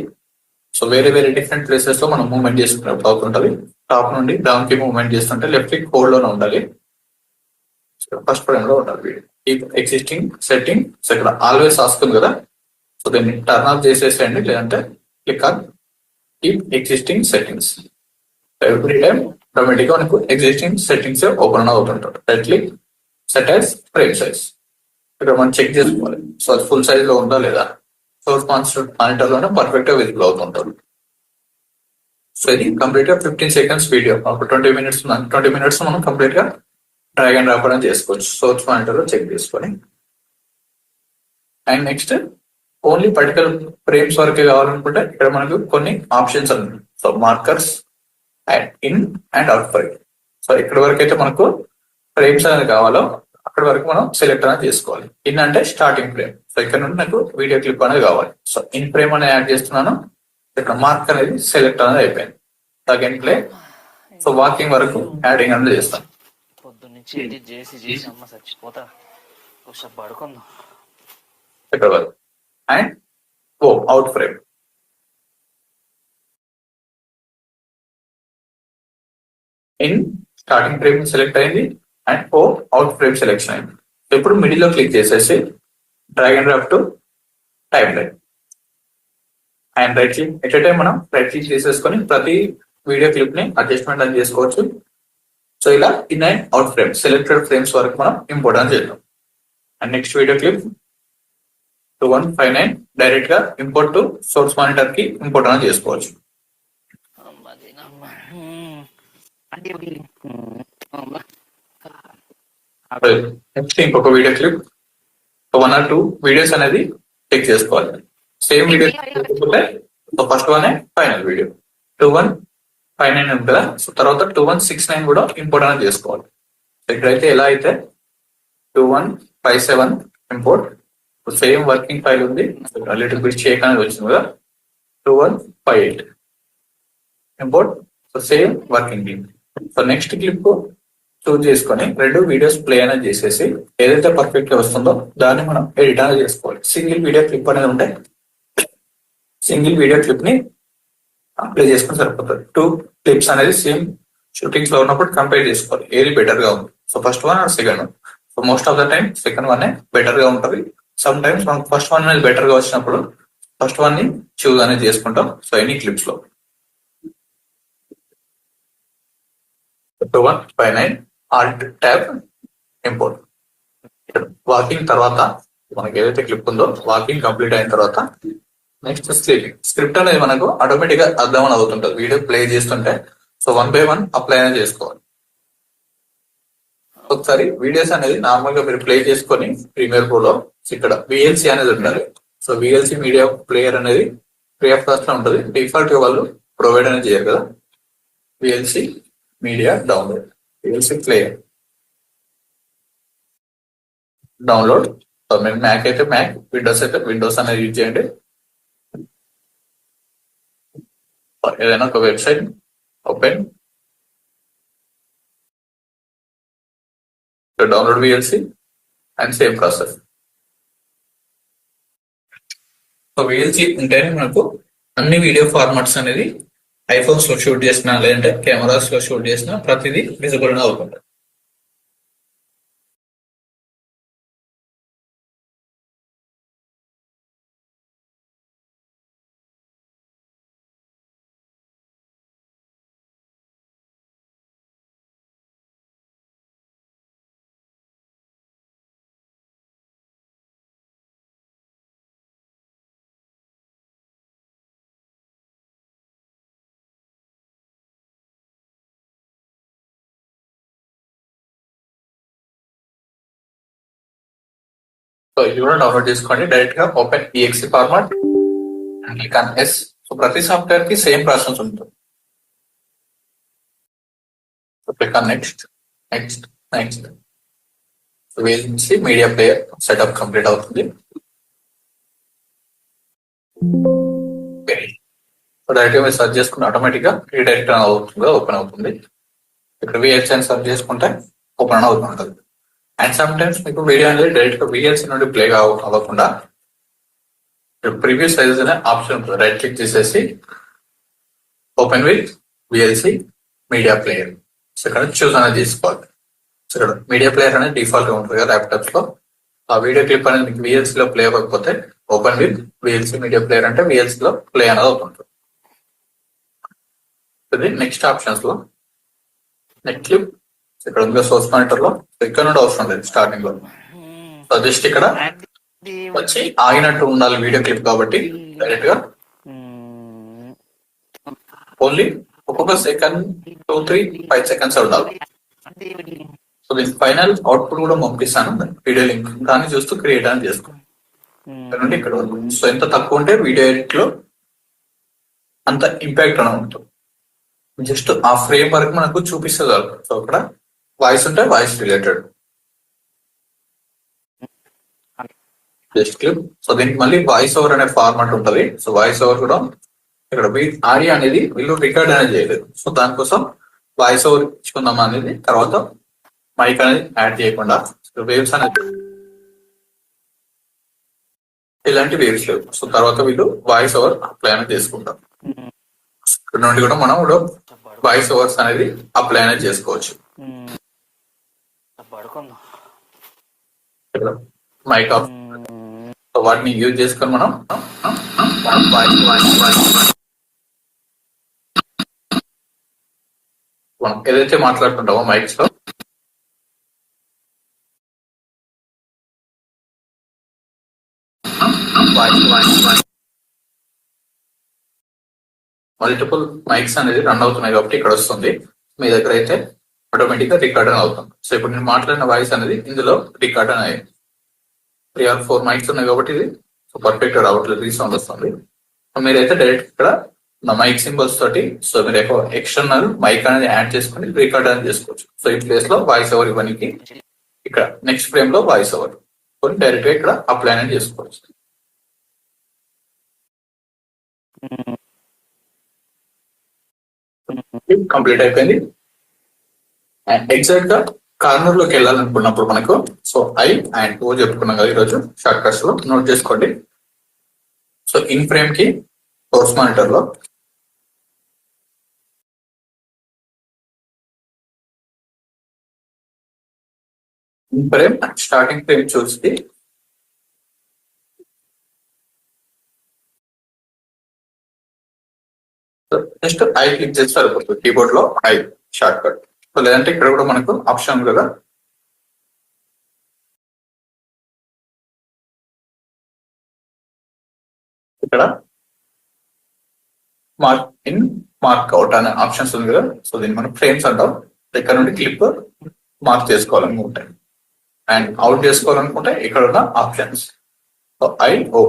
సో వేరే వేరే డిఫరెంట్ ప్లేసెస్ లో మనం మూవ్మెంట్ చేసుకున్నప్పుడు అవుతుంటది. టాప్ నుండి డౌన్ కి మూవ్మెంట్ చేస్తుంటే లెఫ్ట్ క్లిక్ హోల్డ్ లోనే ఉండాలి. ఫస్ట్ ఫ్రేమ్ లో ఉండాలి video. Keep existing setting so ఇక్కడ ఆల్వేస్ వస్తుంది కదా, సో దీన్ని టర్న్ ఆఫ్ చేసేసేయండి, లేదంటే click on keep existing settings. Every time automatic గా మనకు ఎగ్జిస్టింగ్ సెట్టింగ్స్ ఓపెన్ అవుతుంటారు. Right click set as frame size. ఇక్కడ మనం చెక్ చేసుకోవాలి సో అది ఫుల్ సైజ్ లో ఉందా లేదా. సోర్స్ మానిటర్ లోనే పర్ఫెక్ట్ గా విజిబుల్ అవుతుంటారు. సో ఇది కంప్లీట్ గా 15 సెకండ్స్ వీడియో. అప్పుడు 20 మినిట్స్ 20 మినిట్స్ మనం కంప్లీట్ గా డ్రాగ్ అండ్ డ్రాప్ అని చేసుకోవచ్చు సోర్స్ మానిటర్ లో చెక్ చేసుకొని. And next only particular frames వరకే కావాలనుకుంటే ఇక్కడ మనకు కొన్ని ఆప్షన్స్ ఉన్నాయి. So markers and in and out frame. So ఇక్కడ వరకు అయితే మనకు ఫ్రేమ్స్ అనేది కావాలో అక్కడ వరకు మనం సెలెక్ట్ అనేది చేసుకోవాలి. ఇన్ అంటే స్టార్టింగ్ ఫ్రేమ్. సో ఇక్కడ నుండి నాకు వీడియో క్లిప్ అనేది కావాలి. సో ఇన్ ఫ్రేమ్ అనేది యాడ్ చేస్తున్నాను. ఇక్కడ మార్క్ అనేది సెలెక్ట్ అనేది అయిపోయింది. Again play. సో వాకింగ్ వరకు యాడింగ్ అనేది చేస్తాను. పొద్దున్నుంచి ఎడిట్ చేసి చేసి అమ్మ చచ్చిపోతా. ఒకసారి పడుకుందాం. ఇక్కడ వరకు and O out frame. In starting frame select అయింది and O out frame selection అయింది. ఇప్పుడు మిడిల్ లో క్లిక్ చేసేసి drag and drop to timeline and right click. At a time మనం రైట్ క్లిక్ చేసేసుకొని ప్రతి వీడియో క్లిప్ ని అడ్జస్ట్మెంట్ అని చేసుకోవచ్చు. సో ఇలా in and out frame selected frames వరకు మనం ఇంపోర్ట్ అని చేద్దాం. And next video clip 2159 direct గా ఇంపోర్ట్ టు సోర్స్ మానిటర్ కి ఇంపోర్ట్ అని చేసుకోవచ్చు. నెక్స్ట్ ఇంకొక వీడియో క్లిప్ 1 or 2 వీడియోస్ అనేది చెక్ చేసుకోవాలి. Same video first one final video 2159 ఉంది కదా. సో తర్వాత 2169 కూడా ఇంపోర్ట్ అనేది చేసుకోవాలి. ఇక్కడైతే ఎలా అయితే 2157 ఇంపోర్ట్ సేమ్ వర్కింగ్ ఫైల్ ఉంది, లిటిల్ బిట్ షేక్ అనేది వచ్చింది కదా. 2158 import so same working team. So next clip choose చేసుకొని 2 వీడియోస్ ప్లే అనేది చేసేసి ఏదైతే పర్ఫెక్ట్ గా వస్తుందో దాన్ని మనం ఎడిట్ అనేది చేసుకోవాలి. సింగిల్ వీడియో క్లిప్ అనేది ఉంటే సింగిల్ వీడియో క్లిప్ ని ప్లే చేసుకుని సరిపోతుంది. 2 క్లిప్స్ అనేది సేమ్ షూటింగ్స్ లో ఉన్నప్పుడు కంపేర్ చేసుకోవాలి ఏది బెటర్ గా ఉంది. So first one or second one. So most of the time second one better గా ఉంటుంది. సమ్ టైమ్స్ మనకు ఫస్ట్ వన్ అనేది బెటర్ గా వచ్చినప్పుడు ఫస్ట్ వన్ ని చూజ్ అనేది చేసుకుంటాం. సో ఎనీ క్లిప్స్ లో 2159 ఆల్ట్ ట్యాబ్ ఇంపోర్ట్. వాకింగ్ తర్వాత మనకి ఏదైతే క్లిప్ ఉందో వాకింగ్ కంప్లీట్ అయిన తర్వాత నెక్స్ట్ స్లీపింగ్. స్క్రిప్ట్ అనేది మనకు ఆటోమేటిక్ గా అర్థం అని అవుతుంటది వీడియో ప్లే చేస్తుంటే. సో 1 by 1 అప్లై అనేది చేసుకోవాలి. ఒకసారి వీడియోస్ అనేది నార్మల్ గా మీరు ప్లే చేసుకొని ప్రీమియర్ ప్రో లో ఇక్కడ VLC అనేది ఉండాలి. సో VLC మీడియా ప్లేయర్ అనేది ఫ్రీ ఆఫ్ కాస్ట్ లో ఉంటుంది. డిఫాల్ట్ గా వాళ్ళు ప్రొవైడ్ అనేది చేయరు కదా. VLC media download, VLC player download. So మీరు మ్యాక్ అయితే మ్యాక్, విండోస్ అయితే విండోస్ అనేది యూజ్ చేయండి. ఏదైనా ఒక website open download VLC and same process. So VLC ఉంటేనే మనకు అన్ని వీడియో ఫార్మాట్స్ అనేది ఐఫోన్స్ లో షూట్ చేసిన లేదంటే కెమెరాస్ లో షూట్ చేసిన ప్రతిదీ విజిబుల్ గా అవుతుంది. సో ఇది కూడా డౌన్లోడ్ చేసుకోండి. డైరెక్ట్ గా open EXE format and click on yes. So ప్రతి సాఫ్ట్వేర్ కి సేమ్ ప్రాసెస్ ఉంటుంది. So click on next next next. VLC media player setup complete అవుతుంది. సో డైరెక్ట్ గా మీరు సర్చ్ చేసుకుంటే ఆటోమేటిక్ గా రీడైరెక్ట్ అవుతుంది, ఓపెన్ అవుతుంది. ఇక్కడ VLC అని సర్చ్ చేసుకుంటే ఓపెన్ అవుతుంటుంది. అండ్ సమ్ టైమ్స్ మీకు వీడియో అనేది డైరెక్ట్ గా VLC నుండి ప్లే అవ్వకుండా ప్రీవియస్ సైజెస్ అనే ఆప్షన్ ఉంటుంది. రైట్ క్లిక్ చేసేసి open with VLC media player. So ఇక్కడ చూస్ అనేది తీసుకోవాలి. సో ఇక్కడ మీడియా ప్లేయర్ అనేది డిఫాల్ట్ గా ఉంటుంది కదా ల్యాప్టాప్స్ లో. ఆ వీడియో క్లిప్ అనేది మీకు VLC లో ప్లే అవ్వకపోతే open with VLC media player అంటే VLC లో ప్లే అనేది అవుతుంటుంది. ఇది నెక్స్ట్ ఆప్షన్స్ లో నెట్ క్లిప్ ఇక్కడ ఉంది సోర్స్ మానిటర్ లో. ఇక్కడ నుండి అవసరం లేదు స్టార్టింగ్ లో. సో జస్ట్ ఇక్కడ వచ్చి ఆగినట్టు ఉండాలి వీడియో క్లిప్ కాబట్టి డైరెక్ట్ గా ఓన్లీ ఒక్కొక్క సెకండ్ 2, 3, 5 సెకండ్స్ ఉండాలి. సో దీనికి ఫైనల్ అవుట్పుట్ కూడా పంపిస్తాను వీడియో లింక్. దాన్ని చూస్తూ క్రియేట్ అని చేసుకో ఇక్కడ నుండి ఇక్కడ వరకు. సో ఎంత తక్కువ ఉంటే వీడియో ఎడిట్ లో అంత ఇంపాక్ట్ అని ఉంటుంది. జస్ట్ ఆ ఫ్రేమ్ వరకు మనకు చూపిస్తుంది. సో అక్కడ వాయిస్ ఉంటే voice related just clip. So దీనికి మళ్ళీ వాయిస్ ఓవర్ అనే ఫార్మాట్ ఉంటుంది. సో వాయిస్ ఓవర్ కూడా ఇక్కడ ఆడియో అనేది వీళ్ళు రికార్డ్ అనేది చేయలేదు. సో దానికోసం వాయిస్ ఓవర్ ఇచ్చుకుందాం అనేది. తర్వాత మైక్ అనేది యాడ్ చేయకుండా వేవ్స్ అనేది ఇలాంటి వేవ్స్ లేవు. సో తర్వాత వీళ్ళు వాయిస్ ఓవర్ అప్లై అనేది చేసుకుంటారు. ఇక్కడ నుండి కూడా మనం వాయిస్ ఓవర్స్ అనేది అప్లై అనేది చేసుకోవచ్చు. మైక్ ఆఫ్ వాటిని యూజ్ చేసుకొని మనం ఏదైతే మాట్లాడుతుంటామో మైక్స్ లో మల్టిపుల్ మైక్స్ అనేది రన్ అవుతున్నాయి కాబట్టి ఇక్కడ వస్తుంది. మీ దగ్గర అయితే ఆటోమేటిక్ గా రికార్డ్ అని అవుతుంది. సో ఇప్పుడు నేను మాట్లాడిన వాయిస్ అనేది ఇందులో రికార్డ్ అని అయ్యింది. 3 or 4 మైక్స్ ఉన్నాయి కాబట్టి ఇది పర్ఫెక్ట్ రావట్లేదు, రీసౌండ్ వస్తుంది. మీరైతే డైరెక్ట్ ఇక్కడ నా మైక్ సింబల్స్ తోటి సో మీరు ఎక్స్టర్నల్ మైక్ అనేది యాడ్ చేసుకుని రికార్డ్ అనేది చేసుకోవచ్చు. సో ఈ ప్లేస్ లో వాయిస్ ఓవర్ ఇవ్వడానికి ఇక్కడ నెక్స్ట్ ఫ్రేమ్ లో వాయిస్ ఓవర్ డైరెక్ట్ గా ఇక్కడ అప్లై అనేది చేసుకోవచ్చు. కంప్లీట్ అయిపోయింది. అండ్ ఎగ్జాక్ట్ గా కార్నర్ లోకి వెళ్ళాలనుకున్నప్పుడు మనకు సో I and O చెప్పుకున్నాం కదా ఈరోజు షార్ట్ కట్స్ లో నోట్ చేసుకోండి. సో ఇన్ ఫ్రేమ్ కి సోర్స్ మానిటర్ లో ఇన్ ఫ్రేమ్ స్టార్టింగ్ ఫ్రేమ్ చూసి జస్ట్ I క్లిక్ చేస్తే సరిపోతుంది. కీబోర్డ్ లో I షార్ట్ కట్. సో లేదంటే ఇక్కడ కూడా మనకు ఆప్షన్ ఉంది కదా, ఇక్కడ మార్క్ ఇన్ మార్క్ అవుట్ అనే ఆప్షన్స్ ఉంది కదా. సో దీన్ని మనం ఫ్రేమ్స్ అంటాం. ఇక్కడ నుండి క్లిప్ మార్క్ చేసుకోవాలనుకుంటే అండ్ అవుట్ చేసుకోవాలనుకుంటే ఇక్కడ ఉన్న options so I/O.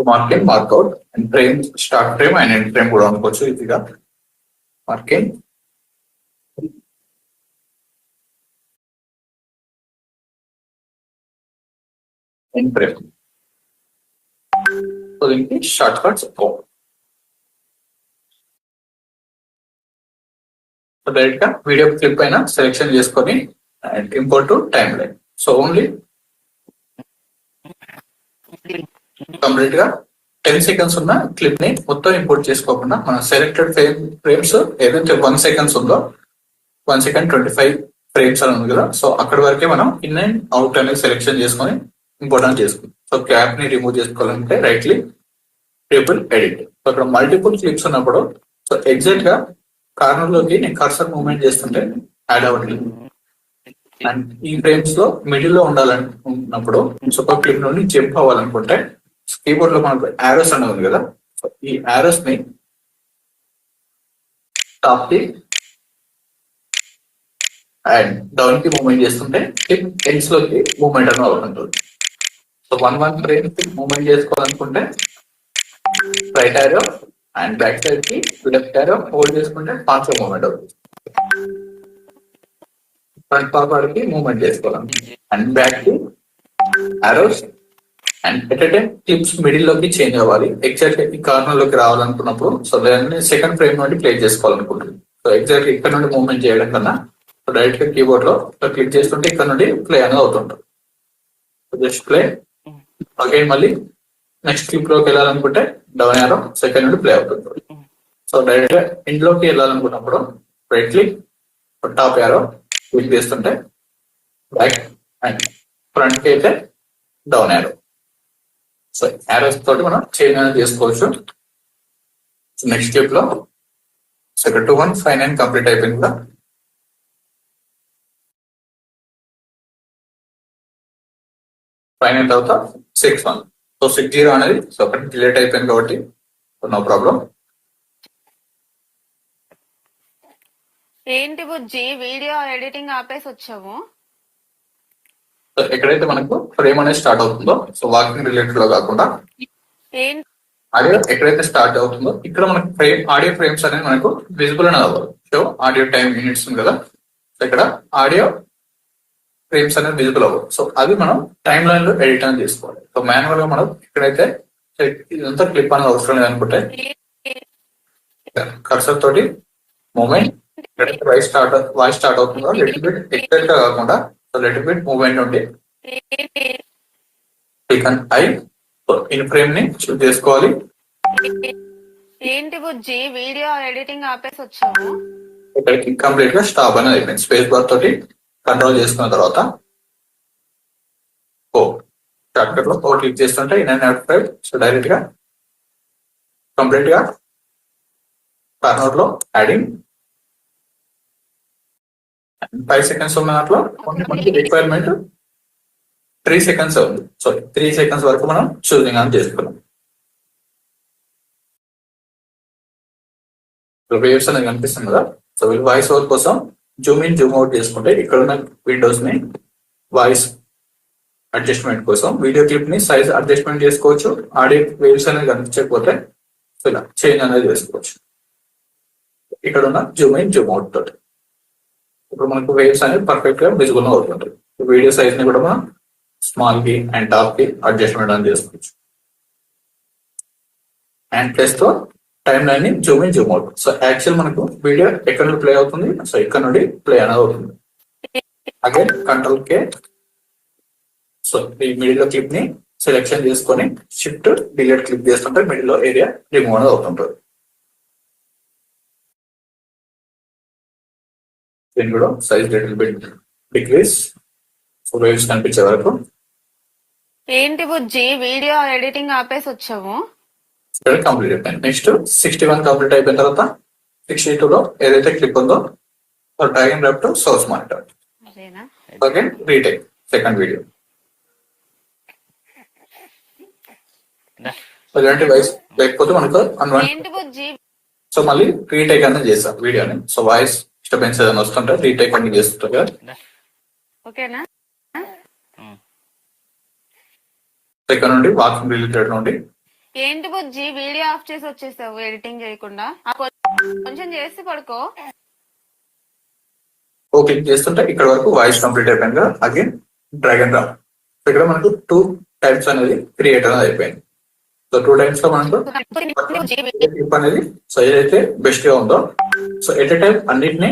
Mark in mark out and frame start frame and end frame కూడా అనుకోవచ్చు ఈజీగా. Mark in end frame. So దీనికి షార్ట్ కట్స్ డైరెక్ట్ గా వీడియో క్లిప్ పైన సెలెక్షన్ చేసుకొని and import to time line. So only complete గా 10 seconds ఉన్న క్లిప్ ని మొత్తం ఇంపోర్ట్ చేసుకోకుండా మన సెలెక్టెడ్ ఫ్రేమ్స్ ఏదైతే 1 seconds ఉందో 1 second 25 frames అని ఉంది కదా. సో అక్కడి వరకే మనం ఇన్ అండ్ అవుట్ అనేది సెలెక్షన్ చేసుకొని ఇంపోర్ట్ అని చేసుకుంటాం. సో క్యాప్ ని రిమూవ్ చేసుకోవాలంటే రైట్లీ టేబుల్ ఎడిట్. సో అక్కడ మల్టిపుల్ క్లిప్స్ ఉన్నప్పుడు సో ఎగ్జాక్ట్ గా కార్నర్ లోకి నేను కర్సర్ మూవ్మెంట్ చేస్తుంటే యాడ్ అవ్వట్లేదు. అండ్ ఈ ఫ్రేమ్స్ లో మిడిల్ లో ఉండాలనుకున్నప్పుడు సూపర్ క్లిప్ నుండి జంప్ అవ్వాలనుకుంటే కీబోర్డ్ లో మనకు ఆరోస్ అనేది ఉంది కదా. సో ఈ ఆరోస్ ని టాప్ కి అండ్ డౌన్ కి మూవ్మెంట్ చేస్తుంటే క్లిప్ ఎండ్స్ లోకి మూవ్మెంట్ అనేది అవుతుంటుంది. సో 1 ఫ్రేమ్ మూవ్మెంట్ చేసుకోవాలనుకుంటే రైట్ ఆరో అండ్ బ్యాక్ సైడ్ కి లెఫ్ట్ ఆరో హోల్డ్ చేసుకుంటే ఫాస్ట్ గా మూవ్మెంట్ అవుతుంది. ఫ్రంట్ ఫార్వర్డ్ కి మూవ్మెంట్ చేసుకోవాలి అండ్ బ్యాక్ కి Aorus and at a time clips middle లోకి చేంజ్ అవ్వాలి. ఎగ్జాక్ట్ ఈ కార్నర్ లోకి రావాలనుకున్నప్పుడు సో దాన్ని సెకండ్ ఫ్రేమ్ నుండి ప్లే చేసుకోవాలనుకుంటుంది. సో ఎగ్జాక్ట్ ఇక్కడ నుండి మూవ్మెంట్ చేయడం కన్నా డైరెక్ట్ గా కీబోర్డ్ లో క్లిక్ చేస్తుంటే ఇక్కడ నుండి ప్లే అనేది అవుతుంటుంది. జస్ట్ ప్లే అగైన్ మళ్ళీ నెక్స్ట్ క్లిప్ లోకి వెళ్ళాలనుకుంటే డౌన్ యారో సెకండ్ నుండి ప్లే అవుతుంది. సో డైరెక్ట్ గా ఇంట్లోకి వెళ్ళాలనుకున్నప్పుడు right click top arrow click చేస్తుంటే బ్యాక్ అండ్ ఫ్రంట్ కి అయితే డౌన్ యారో. సో యారోస్ తోటి మనం చేంజ్ అనేది చేసుకోవచ్చు. నెక్స్ట్ క్లిప్ లో సెకండ్ 2-1 ఫైన్ అండ్ కంప్లీట్ అయిపోయింది కదా. ఫైన్ అయిన తర్వాత 6-1. సో 6-0 అనేది సో ఒకటి డిలేట్ అయిపోయింది కాబట్టి నో ప్రాబ్లం. ఏంటి బుజ్జి వీడియో ఎడిటింగ్ ఆపేసి వచ్చావు? ఎక్కడైతే మనకు ఫ్రేమ్ అనేది స్టార్ట్ అవుతుందో సో వాకింగ్ రిలేటెడ్ లో కాకుండా ఏంటి ఆడియో ఎక్కడైతే స్టార్ట్ అవుతుందో ఇక్కడ మనకు ఫ్రేమ్ ఆడియో ఫ్రేమ్స్ అనేది మనకు విజిబుల్ అనేది అవ్వాలి. సో ఆడియో టైం యూనిట్స్ ఉంది కదా, సో ఇక్కడ ఆడియో ఫ్రేమ్స్ అనేది విజిబుల్ అవ్వదు. సో అది మనం టైమ్ లైన్ లో ఎడిట్ అనేది చేసుకోవాలి. సో మాన్యువల్ గా మనం ఇక్కడైతే ఇదంతా క్లిప్ అనేది అవసరం లేదనుకుంటే కర్సర్ తోటి మూమెంట్ ఎక్కడైతే వాయిస్ స్టార్ట్ అవుతుందో లిటిల్ బిట్ ఎగ్జాక్ట్ గా కాకుండా సో లిటిల్ బిట్ మూవ్మెంట్ ఉండి click and I in frame ని చూస్ చేసుకోవాలి. ఏంటి బుజ్జి వీడియో ఎడిటింగ్ ఆపేసి వచ్చావు? ఇక్కడికి కంప్లీట్ గా స్టాప్ అనేది అయిపోయింది. స్పేస్ బార్ తోటి కంట్రోల్ చేసుకున్న తర్వాత షార్ట్ కట్ లో క్లిక్ చేస్తుంటే in and out file so direct గా కంప్లీట్ గా కార్నర్ లో యాడింగ్ 5 seconds ఉన్న దాంట్లో మనకి రిక్వైర్మెంట్ 3 seconds ఉంది. సో 3 seconds వరకు మనం చూసింగ్ అని చేసుకున్నాం. వేవ్స్ అనేది కనిపిస్తుంది కదా. సో వాయిస్ ఓవర్ కోసం జూమ్ ఇన్ జూమ్ అవుట్ చేసుకుంటే ఇక్కడ ఉన్న విండోస్ ని వాయిస్ అడ్జస్ట్మెంట్ కోసం వీడియో క్లిప్ ని సైజ్ అడ్జస్ట్మెంట్ చేసుకోవచ్చు. ఆడియో వేవ్స్ అనేది కనిపించకపోతే సో ఇలా చేంజ్ అనేది చేసుకోవచ్చు ఇక్కడ ఉన్న జూమ్ ఇన్ జూమ్ అవుట్ తోటి. ఇప్పుడు మనకు వేవ్స్ అనేది పర్ఫెక్ట్ గా విజిబుల్ అవుతుంటాయి. వీడియో సైజ్ ని కూడా మనం స్మాల్ కి అండ్ టాప్ కి అడ్జస్ట్మెంట్ అని చేసుకోవచ్చు. అండ్ ప్లస్ తో టైమ్ లైన్ ని Zoom in Zoom out. So actual మనకు వీడియో ఎక్కడ నుండి ప్లే అవుతుంది, సో ఇక్కడ నుండి ప్లే అనేది అవుతుంది. అగైన్ కంట్రోల్ కే సో ఈ మిడిల్ లో క్లిప్ ని సెలెక్షన్ చేసుకొని షిఫ్ట్ డిలీట్ క్లిక్ చేస్తుంటే మిడిల్ లో ఏరియా రిమూవ్ అనేది అవుతుంటుంది. దీన్ని కూడా size little bit decrease so waves కనిపించే వరకు. ఏంటి బుజ్జి వీడియో ఎడిటింగ్ ఆపేసి వచ్చావు? కంప్లీట్ అయిపోయింది. నెక్స్ట్ 61 కంప్లీట్ అయిపోయిన తర్వాత 62 లో ఏదైతే క్లిప్ ఉందో drag and drop to source monitor. Okay retake second video. ఇలాంటి వాయిస్ లేకపోతే మనకు ఏంటి బుజ్జి సో మళ్ళీ రీటేక్ అనేది చేస్తాం వీడియోని. సో వాయిస్ డిస్టర్బెన్స్ ఏదైనా వస్తుంటే రీటేక్ అనేది చేస్తుంటారు కదా. ఓకేనా? ఇక్కడ నుండి వాకింగ్ రిలేటెడ్ నుండి ఏంటి బుజ్జి వీడియో ఆఫ్ చేసి వచ్చేసావు ఎడిటింగ్ చేయకుండా? కొంచెం చేసి పడుకో. క్లిక్ చేస్తుంటే ఇక్కడ వరకు వాయిస్ కంప్లీట్ అయిపోయింది కదా. Again drag and drop. ఇక్కడ మనకు 2 టైమ్స్ అనేది క్రియేట్ అనేది అయిపోయింది. సో 2 టైమ్స్ లో మనకు క్లిప్ అనేది సో ఏదైతే బెస్ట్ గా ఉందో సో ఎట్ ఎ టైం అన్నిటిని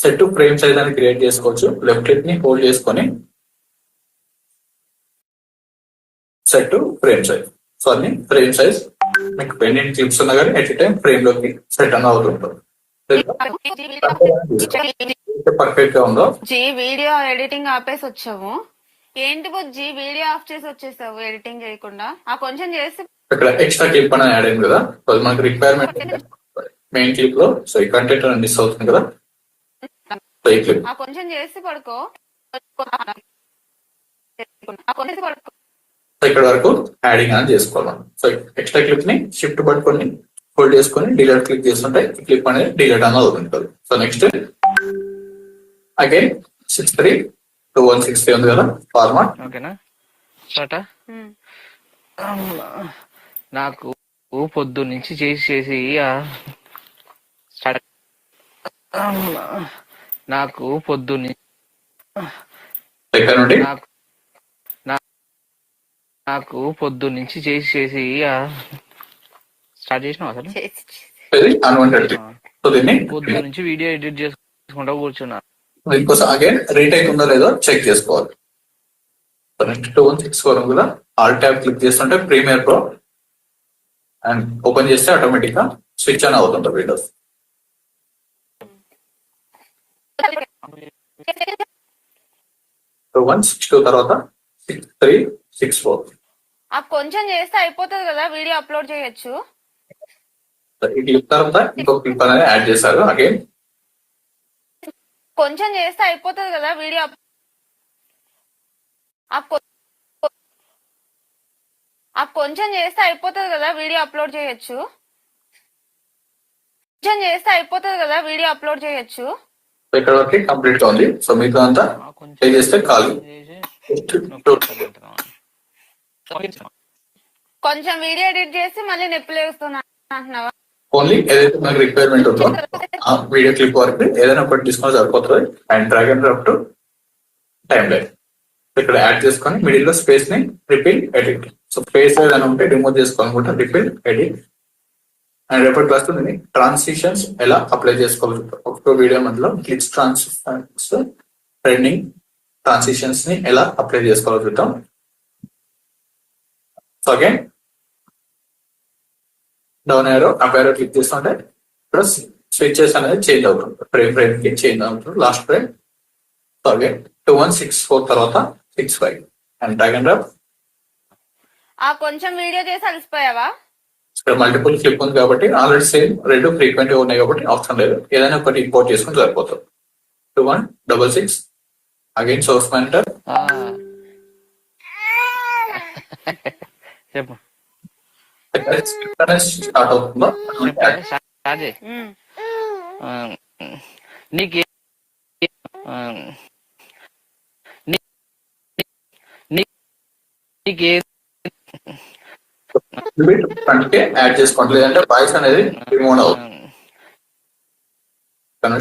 సెట్ టు ఫ్రేమ్ సైజ్ అని క్రియేట్ చేసుకోవచ్చు. లెఫ్ట్ క్లిక్ ని హోల్డ్ చేసుకొని set to frame size. So అన్ని ఫ్రేమ్ సైజ్ మీకు పెండింగ్ క్లిప్స్ ఉన్నా కానీ ఎట్ ఎ టైం ఫ్రేమ్ లోకి సెట్ అన్న అవుతుంటుంది. పర్ఫెక్ట్ గా ఉందో వీడియో ఎడిటింగ్ ఆపేసి వచ్చావు. ఏంటి బుజ్జి వీడియో ఆఫ్ చేసి వచ్చేసావు ఎడిటింగ్ చేయకుండా? కొంచెం చేసి ఇక్కడ ఎక్స్ట్రా క్లిప్ అనేది యాడ్ అయింది కదా. అది మనకు రిక్వైర్మెంట్ మెయిన్ క్లిప్ లో సో ఈ కంటెంట్ అనేది మిస్ అవుతుంది కదా. సో ఈ క్లిప్ కొంచెం చేసి పడుకో. ఇక్కడ వరకు యాడింగ్ అనేది చేసుకోవాలి. సో ఎక్స్ట్రా క్లిప్ ని షిఫ్ట్ పట్టుకొని హోల్డ్ చేసుకొని డిలీట్ క్లిక్ చేస్తుంటే ఈ క్లిప్ అనేది డిలీట్ అనేది అవుతుంది. సో నెక్స్ట్ అగైన్ 63 to 160 ఉంది కదా ఫార్మాట్. ఓకేనా స్టార్ట్. నాకు పొద్దు నుంచి చేసి స్టార్ట్. నాకు పొద్దు ఇక్కడ నుండి నాకు పొద్దు నుంచి చేసి స్టార్ట్ చేసినావు అసలు ఇది అన్వాంటెడ్ క్లిక్. సో దీన్ని పొద్దు నుంచి వీడియో ఎడిట్ చేసుకుంటా కూర్చున్నా. దీనికోసం అగైన్ రీట్ అవుతుందో లేదో చెక్ చేసుకోవాలి. నెక్స్ట్ 2164 ఉంది కదా, ఆల్ ట్యాబ్ క్లిక్ చేస్తుంటే ప్రీమియర్ ప్రో అండ్ ఓపెన్ చేస్తే ఆటోమేటిక్ గా స్విచ్ ఆన్ అవుతుంది విండోస్. 162 తర్వాత 6364. కొంచెం చేస్తే అయిపోతుంది కదా, వీడియో అప్లోడ్ చేయొచ్చు. ఈ క్లిప్ తర్వాత ఇంకొక క్లిప్ అనేది యాడ్ చేశారు. అగైన్ కొంచెం చేస్తే అయిపోతుంది కదా, వీడియో కొంచెం చేస్తే అయిపోతుంది కదా, వీడియో అప్లోడ్ చేయొచ్చు. కొంచెం చేస్తే అయిపోతుంది కదా, వీడియో అప్లోడ్ చేయొచ్చు. ఇక్కడ వరకు కంప్లీట్ గా ఉంది. సో మీకు అంతా పే చేస్తే ఖాళీ. కొంచెం వీడియో ఎడిట్ చేసి మళ్ళీ నొప్పి లేస్తున్నా అంటున్నావా? ఓన్లీ ఏదైతే మనకి రిక్వైర్మెంట్ ఉందో ఆ వీడియో క్లిప్ వరకు ఏదైనా ఒకటి తీసుకొని సరిపోతుంది. And drag and drop to time line ఇక్కడ యాడ్ చేసుకొని మిడిల్ లో స్పేస్ ని రిపీల్ ఎడిట్. సో స్పేస్ ఏదైనా ఉంటే రిమూవ్ చేసుకోవాలనుకుంటే రిపీల్ ఎడిట్. అండ్ రేపటి క్లాస్ దీన్ని ట్రాన్సిషన్స్ ఎలా అప్లై చేసుకోవాలి ఒక్కొక్క వీడియో మధ్యలో క్లిక్స్ ట్రాన్సిషన్స్ ట్రెండింగ్ ట్రాన్సిషన్స్ ని ఎలా అప్లై చేసుకోవాలో చూద్దాం. So again down arrow up arrow click చేస్తుంటే ఇక్కడ స్విచెస్ అనేది చేంజ్ అవుతుంది. ఫ్రేమ్ కి చేంజ్ అవుతుంది. Last frame. సో అగైన్ 2164 తర్వాత 65 అండ్ డ్రాగ్ అండ్ డ్రాప్. కొంచెం వీడియో చేసి అలసిపోయావా? ఇక్కడ మల్టిపుల్ క్లిప్ ఉంది కాబట్టి ఆల్రెడీ సేమ్ రెండు ఫ్రీక్వెంట్ గా ఉన్నాయి కాబట్టి అవసరం లేదు. ఏదైనా ఒకటి ఇంపోర్ట్ చేసుకుని సరిపోతుంది. 2166 అగైన్ సోర్స్ మానిటర్. చెప్పు స్టార్ట్ అవుతుందో నీకే ఫ్రంట్ యాడ్ చేసుకోండి, లేదంటే వాయిస్ అనేది రిమూవ్ అవుతుంది.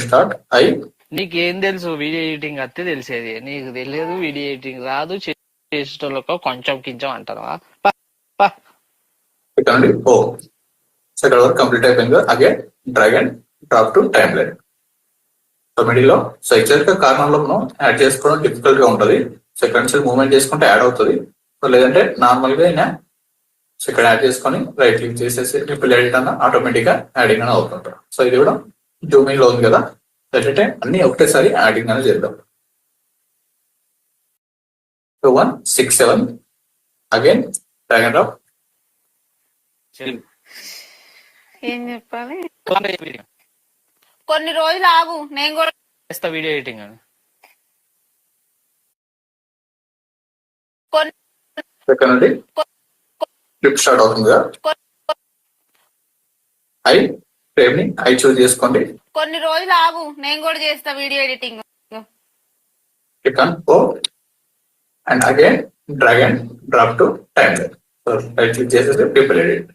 స్టార్ట్ అయి నీకేం తెలుసు వీడియో ఎడిటింగ్ అత్తే తెలిసేది, నీకు తెలియదు వీడియో ఎడిటింగ్ రాదు చేసేటోళ్ళకు కొంచెం కించం అంటారా? ఇక్కడ ఓ ఇక్కడ వరకు కంప్లీట్ అయిపోయింది. Again drag and drop to timeline. So middle లో సో ఎగ్జాక్ట్ గా కార్నర్ లో మనం యాడ్ చేసుకోవడం డిఫికల్ట్ గా ఉంటుంది. సో ఇక్కడ నుంచి మూవ్మెంట్ చేసుకుంటే యాడ్ అవుతుంది. సో లేదంటే నార్మల్ గా అయినా సో ఇక్కడ యాడ్ చేసుకొని రైట్ క్లిక్ చేసేసి రిపిల్ ఎడిట్ అన్న ఆటోమేటిక్ గా యాడింగ్ అని అవుతుంటారు. సో ఇది కూడా జూమింగ్ లో ఉంది కదా, అంటే అన్ని ఒకటేసారి యాడింగ్ అనేది చేద్దాం. 2167 అగైన్ డ్రాగ్ అండ్ డ్రాప్. ఏం చెప్పాలి? కొన్ని రోజులు ఆగు, నేను కూడా చేస్తా వీడియో ఎడిటింగ్. ఇక్కడ నుండి క్లిప్ స్టార్ట్ అవుతుంది కదా, ఐ ఫ్రేమ్ ని ఐ చూస్ చేసుకోండి. కొన్ని రోజులు ఆగు, నేను కూడా చేస్తా video editing. Click on O and again drag and drop to timeline. So right click చేసేసి రిపిల్ ఎడిట్.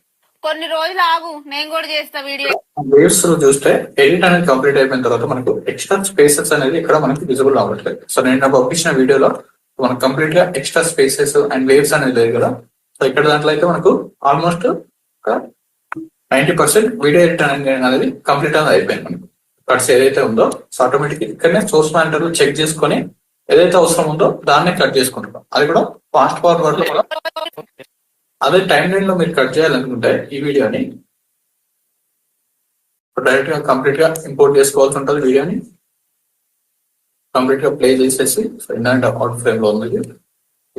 కొన్ని రోజులు ఆగు, నేను కూడా చేస్తా వీడియో. వేవ్స్ చూస్తే ఎడిట్ అనేది కంప్లీట్ అయిపోయిన తర్వాత మనకు ఎక్స్ట్రా స్పేసెస్ అనేది ఇక్కడ మనకి విజిబుల్ అవ్వట్లేదు. సో నేను పంపించిన వీడియోలో మనకు కంప్లీట్ గా ఎక్స్ట్రా స్పేసెస్ అండ్ వేవ్స్ అనేది లేదు కదా. సో ఇక్కడ దాంట్లో అయితే మనకు ఆల్మోస్ట్ 90% వీడియో ఎడిట్ అనేది కంప్లీట్ అనేది అయిపోయింది. మనకు కట్స్ ఏదైతే ఉందో సో ఆటోమేటిక్ ఇక్కడనే సోర్స్ మానిటర్ చెక్ చేసుకొని ఏదైతే అవసరం ఉందో దాన్నే కట్ చేసుకుంటున్నాం. అది కూడా ఫాస్ట్ ఫార్వర్డ్ లో కూడా. అదే టైం లైన్ లో మీరు కట్ చేయాలనుకుంటే ఈ వీడియోని డైరెక్ట్ గా కంప్లీట్ గా ఇంపోర్ట్ చేసుకోవాల్సి ఉంటుంది. వీడియోని కంప్లీట్ గా ప్లే చేసేసి ఇన్ అండ్ అవుట్ ఫ్రేమ్ లో ఉంది,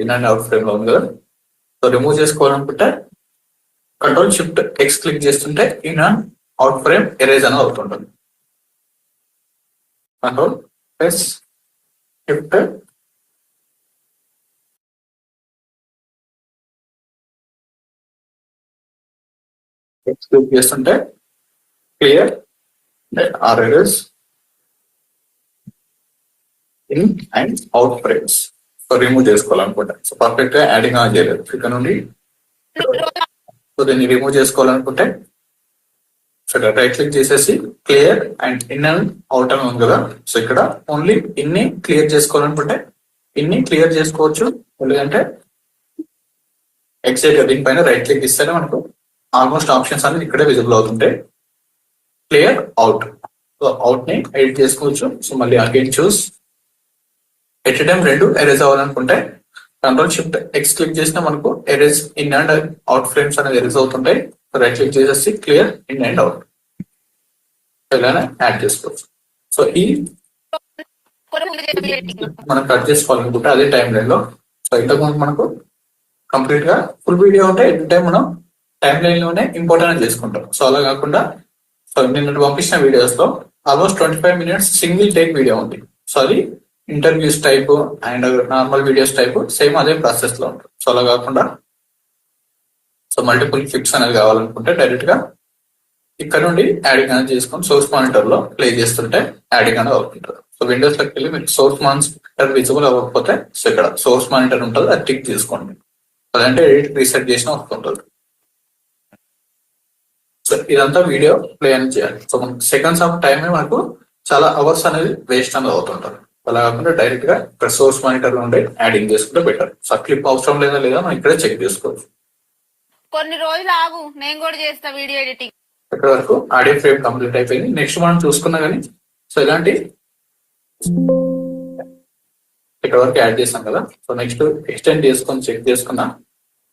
ఇన్ అండ్ అవుట్ ఫ్రేమ్ లో ఉంది కదా. సో రిమూవ్ చేసుకోవాలనుకుంటే కంట్రోల్ షిఫ్ట్ ఎక్స్ క్లిక్ చేస్తుంటే in and out frame erase అనేది అవుతుంటుంది. Control plus shift X click చేస్తుంటే clear or erase in and out frames. So remove చేసుకోవాలనుకుంటా. సో పర్ఫెక్ట్ గా యాడింగ్ ఆన్ చేయలేదు ఇక్కడ నుండి. సో దీన్ని రిమూవ్ చేసుకోవాలనుకుంటే ఇక్కడ రైట్ క్లిక్ చేసేసి clear and in and out అని ఉంది కదా. సో ఇక్కడ ఓన్లీ ఇన్ని క్లియర్ చేసుకోవాలనుకుంటే ఇన్ని క్లియర్ చేసుకోవచ్చు, లేదంటే ఎగ్జాక్ట్ గా దీనిపైన రైట్ క్లిక్ ఇస్తేనే మనకు ఆల్మోస్ట్ ఆప్షన్స్ అనేది ఇక్కడే విజిబుల్ అవుతుంటాయి. క్లియర్ అవుట్, సో అవుట్ ని ఎడిట్ చేసుకోవచ్చు. సో మళ్ళీ again choose at time 2 erase అవ్వాలనుకుంటే కంట్రోల్ షిఫ్ట్ ఎక్స్ క్లిక్ చేసినా మనకు erase in and out frames అనేది ఎరేజ్ అవుతుంటాయి. రైట్ క్లిక్ చేసేసి క్లియర్ ఇన్ అండ్ అవుట్ ఇలానే యాడ్ చేసుకోవచ్చు. సో ఈ మనం కట్ చేసుకోవాలనుకుంటే అదే టైం లైన్ లో, సో ఇంతకుముందు మనకు కంప్లీట్ గా ఫుల్ వీడియో ఉంటే ఎట్ టైం మనం టైం లైన్ లోనే ఇంపార్టెంట్ చేసుకుంటాం. సో అలా కాకుండా సో నిన్న పంపించిన వీడియోస్ లో almost 25 minutes single take video ఉంది. సో అది interviews type and normal videos type same అదే ప్రాసెస్ లో ఉంటుంది. సో అలా కాకుండా సో మల్టిపుల్ క్లిప్స్ అనేది కావాలనుకుంటే డైరెక్ట్ గా ఇక్కడ నుండి యాడింగ్ అనేది చేసుకొని సోర్స్ మానిటర్ లో ప్లే చేస్తుంటే యాడింగ్ అనేది అవుతుంటుంది. సో విండోస్ లోకి వెళ్ళి మీకు సోర్స్ మానిటర్ విజిబుల్ అవ్వకపోతే సో ఇక్కడ సోర్స్ మానిటర్ ఉంటుంది, అది టిక్ తీసుకోండి. అదంటే ఎడిట్ రీసెట్ చేసిన వస్తుంటుంది. సో ఇదంతా వీడియో ప్లే అని చేయాలి. సో మనకు సెకండ్స్ ఆఫ్ టైమే మనకు చాలా అవర్స్ అనేది వేస్ట్ అనేది అవుతుంటారు. అలా కాకుండా డైరెక్ట్ గా ఇక్కడ సోర్స్ మానిటర్ నుండి యాడింగ్ చేసుకుంటే బెటర్. సో క్లిప్ అవసరం లేదా మనం ఇక్కడే చెక్ చేసుకోవచ్చు. కొన్ని రోజులు ఆగు, నేను కూడా చేస్తా వీడియో ఎడిటింగ్. ఇక్కడ వరకు ఆడియో ఫ్రేమ్ కంప్లీట్ అయిపోయింది. నెక్స్ట్ మనం చూసుకున్నా కానీ సో ఇలాంటి ఇక్కడ వరకు యాడ్ చేసాం కదా. సో నెక్స్ట్ ఎక్స్టెండ్ చేసుకొని చెక్ చేసుకున్నా.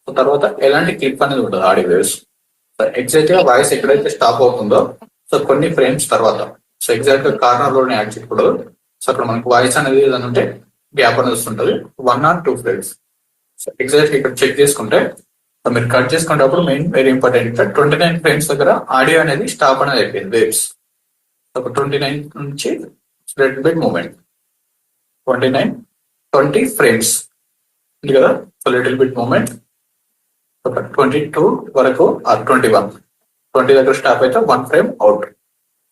సో తర్వాత ఎలాంటి క్లిప్ అనేది ఉంటుంది ఆడియో వేవ్స్. సో ఎగ్జాక్ట్ గా వాయిస్ ఎక్కడైతే స్టాప్ అవుతుందో సో కొన్ని ఫ్రేమ్స్ తర్వాత సో ఎగ్జాక్ట్ గా కార్నర్ లోనే యాడ్ చేయకూడదు. సో అక్కడ మనకు వాయిస్ అనేది ఏదైనా ఉంటే గ్యాప్ అనేది వస్తుంటది 1 or 2 frames. సో ఎగ్జాక్ట్ ఇక్కడ చెక్ చేసుకుంటే సో మీరు కట్ చేసుకునేటప్పుడు మెయిన్ వెరీ ఇంపార్టెంట్ ఇక్కడ 29 frames దగ్గర ఆడియో అనేది స్టాప్ అనేది అయిపోయింది వేవ్స్. ఒక 29 నుంచి రెడ్ బిట్ మూమెంట్ 29 20 frames ఉంది కదా. సో లిటిల్ బిట్ మూమెంట్ 22 వరకు 21 20 దగ్గర స్టాప్ అయితే 1 frame అవుట్.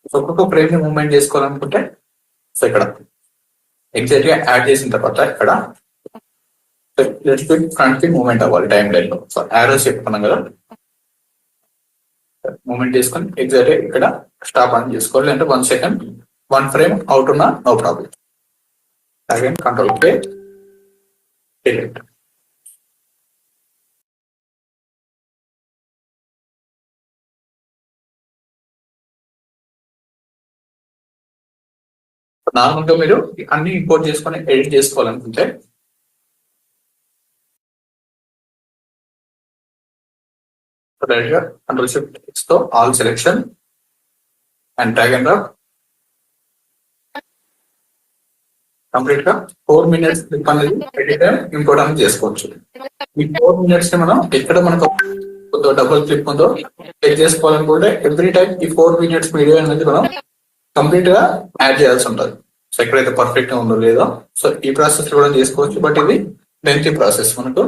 సో ఒక్కొక్క ఫ్రేమ్ ని మూవ్మెంట్ చేసుకోవాలనుకుంటే సో ఇక్కడ ఎగ్జాక్ట్ గా యాడ్ చేసిన తర్వాత ఇక్కడ లిటిల్ బిట్ ఫ్రంట్ కి మూవ్మెంట్ అవ్వాలి టైం లైన్ లో. సో యారోస్ చెప్పుకున్నాం కదా, మూవ్మెంట్ చేసుకొని ఎగ్జాక్ట్ గా ఇక్కడ స్టాప్ అని చేసుకోవాలి. అంటే 1 second 1 frame అవుట్ ఉన్నా no problem. Again control K delete. Normal గా మీరు అన్ని ఇంపోర్ట్ చేసుకొని ఎడిట్ చేసుకోవాలనుకుంటే డైరెక్ట్ గా కంట్రోల్ షిఫ్ట్ ఎక్స్ తో all selection and drag and drop complete గా 4 minutes క్లిప్ అనేది ఎడిట్ ఇంపోర్ట్ అనేది చేసుకోవచ్చు. ఈ 4 minutes ని మనం ఎక్కడ మనకు డబుల్ క్లిప్ ఉందో చెక్ చేసుకోవాలనుకుంటే ఎవ్రీ టైం ఈ 4 minutes వీడియో అనేది మనం కంప్లీట్ గా యాడ్ చేయాల్సి ఉంటుంది. సో ఎక్కడైతే పర్ఫెక్ట్ గా ఉందో లేదో సో ఈ ప్రాసెస్ కూడా చేసుకోవచ్చు. బట్ ఇది లెంతీ ప్రాసెస్, మనకు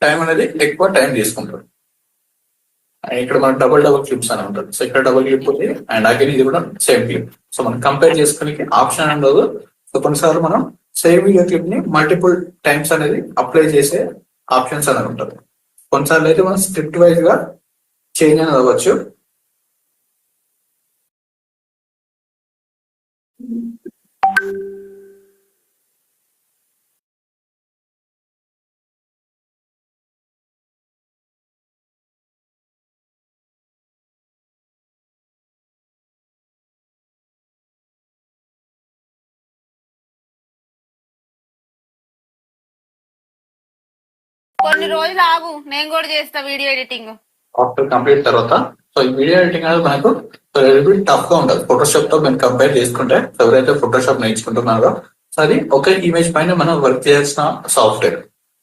టైం అనేది ఎక్కువ టైం తీసుకుంటుంది. ఇక్కడ మనకు డబుల్ క్లిప్స్ అని ఉంటుంది. సో ఇక్కడ డబుల్ క్లిప్ ఉంది అండ్ అగైన్ ఇది కూడా సేమ్ క్లిప్. సో మనం కంపేర్ చేసుకునే ఆప్షన్ ఉండదు. సో కొన్నిసార్లు మనం సేమ్ వీడియో క్లిప్ ని మల్టిపుల్ టైమ్స్ అనేది అప్లై చేసే ఆప్షన్స్ అనేది ఉంటుంది. కొన్నిసార్లు అయితే మనం స్క్రిప్ట్ వైజ్ గా చేంజ్ అనేది అవ్వచ్చు. కొన్ని రోజులు ఆగు, నేను కూడా చేస్తా వీడియో ఎడిటింగ్. ఆఫ్టర్ కంప్లీట్ తర్వాత సో ఈ వీడియో ఎడిటింగ్ అనేది మనకు టఫ్ గా ఉంటుంది. ఫోటోషాప్ తో మేము కంపేర్ చేసుకుంటే ఎవరైతే ఫోటోషాప్ నేర్చుకుంటున్నారో సో అది ఒక ఇమేజ్ పైన మనం వర్క్ చేయాల్సిన సాఫ్ట్వేర్.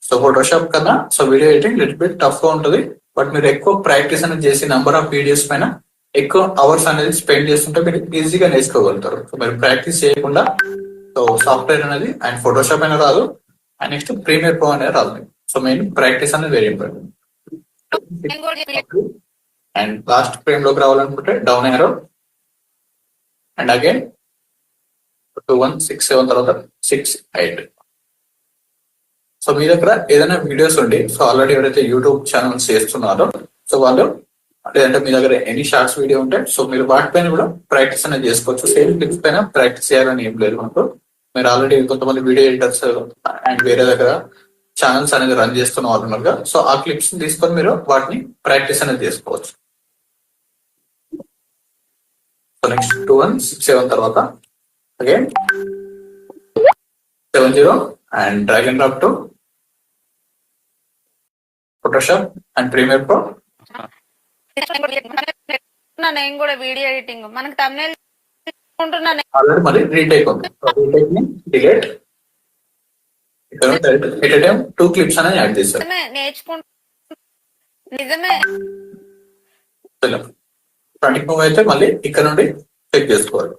సో ఫోటోషాప్ కన్నా so video editing little bit tough గా ఉంటుంది. బట్ మీరు ఎక్కువ ప్రాక్టీస్ అనేది చేసి నెంబర్ ఆఫ్ వీడియోస్ పైన ఎక్కువ అవర్స్ అనేది స్పెండ్ చేస్తుంటే మీరు ఈజీగా నేర్చుకోగలుగుతారు. సో మీరు ప్రాక్టీస్ చేయకుండా సో సాఫ్ట్వేర్ అనేది అండ్ ఫోటోషాప్ అయినా రాదు అండ్ నెక్స్ట్ ప్రీమియర్ ప్రో అనేది రాదు. సో మెయిన్ ప్రాక్టీస్ అనేది very important. And last frame లోకి రావాలనుకుంటే డౌన్ యారో అండ్ అగైన్ 2 1 6 7 తర్వాత 6 8. సో మీ దగ్గర ఏదైనా వీడియోస్ ఉండి సో ఆల్రెడీ ఎవరైతే యూట్యూబ్ ఛానల్స్ చేస్తున్నారో సో వాళ్ళు లేదంటే మీ దగ్గర ఎనీ షార్ట్స్ వీడియో ఉంటే సో మీరు వాటిపైన కూడా ప్రాక్టీస్ అనేది చేసుకోవచ్చు. సేమ్ క్లిప్స్ పైన ప్రాక్టీస్ చేయాలని ఏం లేదు మనకు. మీరు ఆల్రెడీ కొంతమంది వీడియో ఎడిటర్స్ అండ్ వేరే దగ్గర ఛానల్స్ అనేది రన్ చేస్తున్న వాళ్ళు ఉన్నారు కదా, సో ఆ క్లిప్స్ తీసుకొని మీరు వాటిని ప్రాక్టీస్ అనేది చేసుకోవచ్చు. సో నెక్స్ట్ 2167 తర్వాత again 70 and drag and drop to Photoshop and Premiere Pro. నేను కూడా వీడియో ఎడిటింగ్ మనకి తమిళ ఆల్రెడీ మళ్ళీ రీటేక్ ఉంది. రీటేక్ ని డిలీట్. ఇక్కడ ఎట్ ఎ టైం 2 క్లిప్స్ అనేది యాడ్ చేశారు. నిజమే ఫ్రంట్ మూవ్ అయితే మళ్ళీ ఇక్కడ నుండి చెక్ చేసుకోవాలి.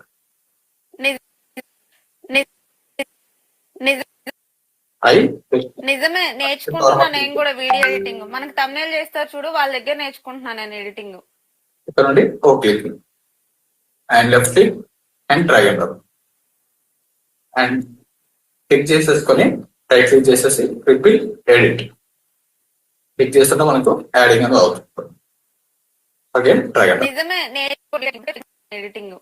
నిజమే నేర్చుకుంటున్నా నేను కూడా వీడియో ఎడిటింగ్ మనకి తమిళ చేస్తారు చూడు, వాళ్ళ దగ్గర నేర్చుకుంటున్నా నేను ఎడిటింగ్. ఇక్కడ నుండి O click and left click and drag and drop and click చేసేసుకొని రైట్ క్లిక్ చేసేసి రిపీట్ ఎడిట్ క్లిక్ చేస్తుంటే మనకు యాడింగ్ అనేది అవుతుంది. Again drag and drop. నిజమే ఎడిటింగ్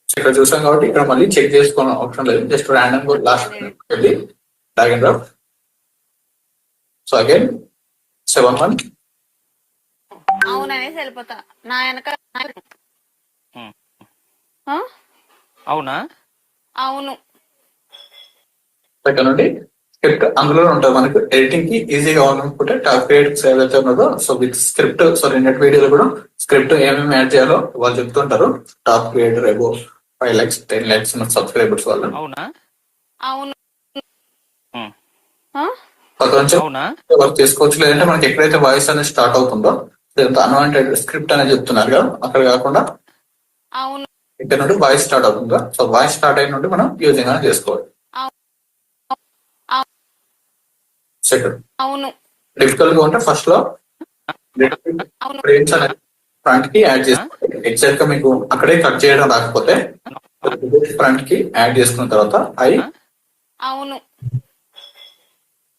ఇక్కడ చూసాం కాబట్టి ఇక్కడ మళ్ళీ చెక్ చేసుకోవడం అవసరం లేదు. జస్ట్ ర్యాండమ్ గా లాస్ట్ వెళ్ళి drag and drop. So again 71. అవుననేసి వెళ్ళిపోతా నా వెనక. అవునా? అవును. ఇక్కడ నుండి స్క్రిప్ట్ అందులో ఉంటుంది. మనకు ఎడిటింగ్ కి ఈజీగా కావాలనుకుంటే టాప్ క్రియేటివ్స్ ఏదైతే ఉన్నదో so with script, so net వీడియోలో కూడా స్క్రిప్ట్ ఏమేమి యాడ్ చేయాలో వాళ్ళు చెప్తుంటారు. Top creator above 5 lakhs 10 lakhs subscribers వాళ్ళు. అవునా? అవును. వర్క్ చేసుకోవచ్చు. లేదంటే మనకి ఎక్కడైతే వాయిస్ అనేది స్టార్ట్ అవుతుందో అన్వాంటెడ్ స్క్రిప్ట్ అనేది చెప్తున్నారు కదా, అక్కడ కాకుండా అవును ఇక్కడ నుండి వాయిస్ స్టార్ట్ అవుతుందా, సో వాయిస్ స్టార్ట్ అయిన నుండి మనం యూజింగ్ అనేది చేసుకోవాలి. సెకండ్ అవును డిఫికల్ట్ గా ఉంటే ఫస్ట్ లో ఫ్రేమ్స్ అనేది ఫ్రంట్ కి యాడ్ చేసుకోవాలి. ఎగ్జాక్ట్ గా మీకు అక్కడే కట్ చేయడం రాకపోతే ఫ్రంట్ కి యాడ్ చేసుకున్న తర్వాత అవును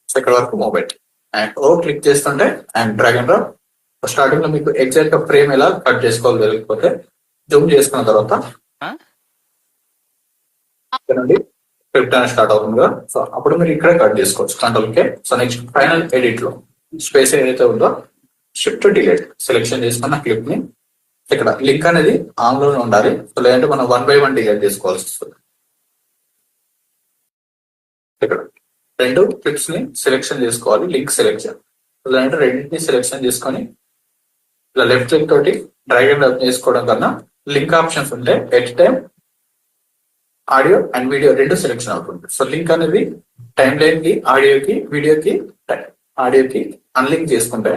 ఇక్కడ వరకు మొబైల్ అండ్ ఓ క్లిక్ చేస్తుంటే and drag and drop. Starting లో మీకు ఎగ్జాక్ట్ గా ఫ్రేమ్ ఎలా కట్ చేసుకోవాలి తెలియకపోతే జూమ్ చేసుకున్న తర్వాత ఇక్కడ నుండి స్క్రిప్ట్ అనేది స్టార్ట్ అవుతుంది కదా, సో అప్పుడు మీరు ఇక్కడ కట్ చేసుకోవచ్చు కంట్రోల్ కే. సో నెక్స్ట్ ఫైనల్ ఎడిట్ లో స్పేస్ ఏదైతే ఉందో షిఫ్ట్ డిలీట్ సెలెక్షన్ చేసుకున్న క్లిప్ ని ఇక్కడ లింక్ అనేది ఆన్ లోనే ఉండాలి. సో లేదంటే మనం 1 by 1 డిలీట్ చేసుకోవాల్సి వస్తుంది. ఇక్కడ 2 క్లిప్స్ ని సెలెక్షన్ చేసుకోవాలి, లింక్ సెలెక్షన్. లేదంటే రెండింటిని సెలెక్షన్ చేసుకొని ఇలా లెఫ్ట్ క్లిక్ తోటి డ్రాగ్ అండ్ డ్రాప్ చేసుకోవడం కన్నా లింక్ ఆప్షన్స్ ఉంటే at time audio and video 2 selection అవుతుంది. సో లింక్ అనేది టైం లైన్ కి ఆడియోకి వీడియోకి అన్లింక్ చేసుకుంటే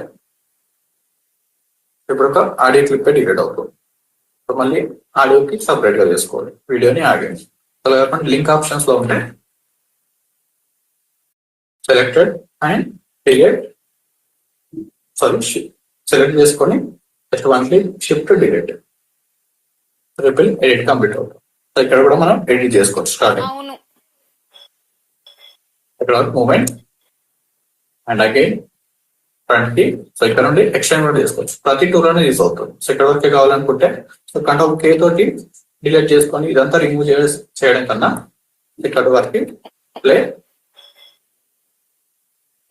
ఇప్పుడు ఒక ఆడియో క్లిప్ డిలీట్ అవుతుంది. సో మళ్ళీ ఆడియోకి సపరేట్ గా చేసుకోవాలి, వీడియోని ఆడియోని. అలా కాకుండా లింక్ ఆప్షన్స్ లో ఉంటే సెలెక్టెడ్ అండ్ డిలీట్ సెలెక్ట్ చేసుకొని just 1 click shift delete ripple edit complete అవుతుంది. సో ఇక్కడ కూడా మనం ఎడిట్ చేసుకోవచ్చు. స్టార్టింగ్ ఇక్కడ మూమెంట్ అండ్ అగైన్ ఫ్రంట్ కి. సో ఇక్కడ నుండి ఎక్స్టెండ్ కూడా చేసుకోవచ్చు. ప్రతి టూలోనే యూస్ అవుతుంది. సో ఇక్కడ వరకే కావాలనుకుంటే సో కంట్రోల్ కే తోటి డిలీట్ చేసుకొని ఇదంతా రిమూవ్ చేయడం కన్నా ఇక్కడ వరకు ప్లే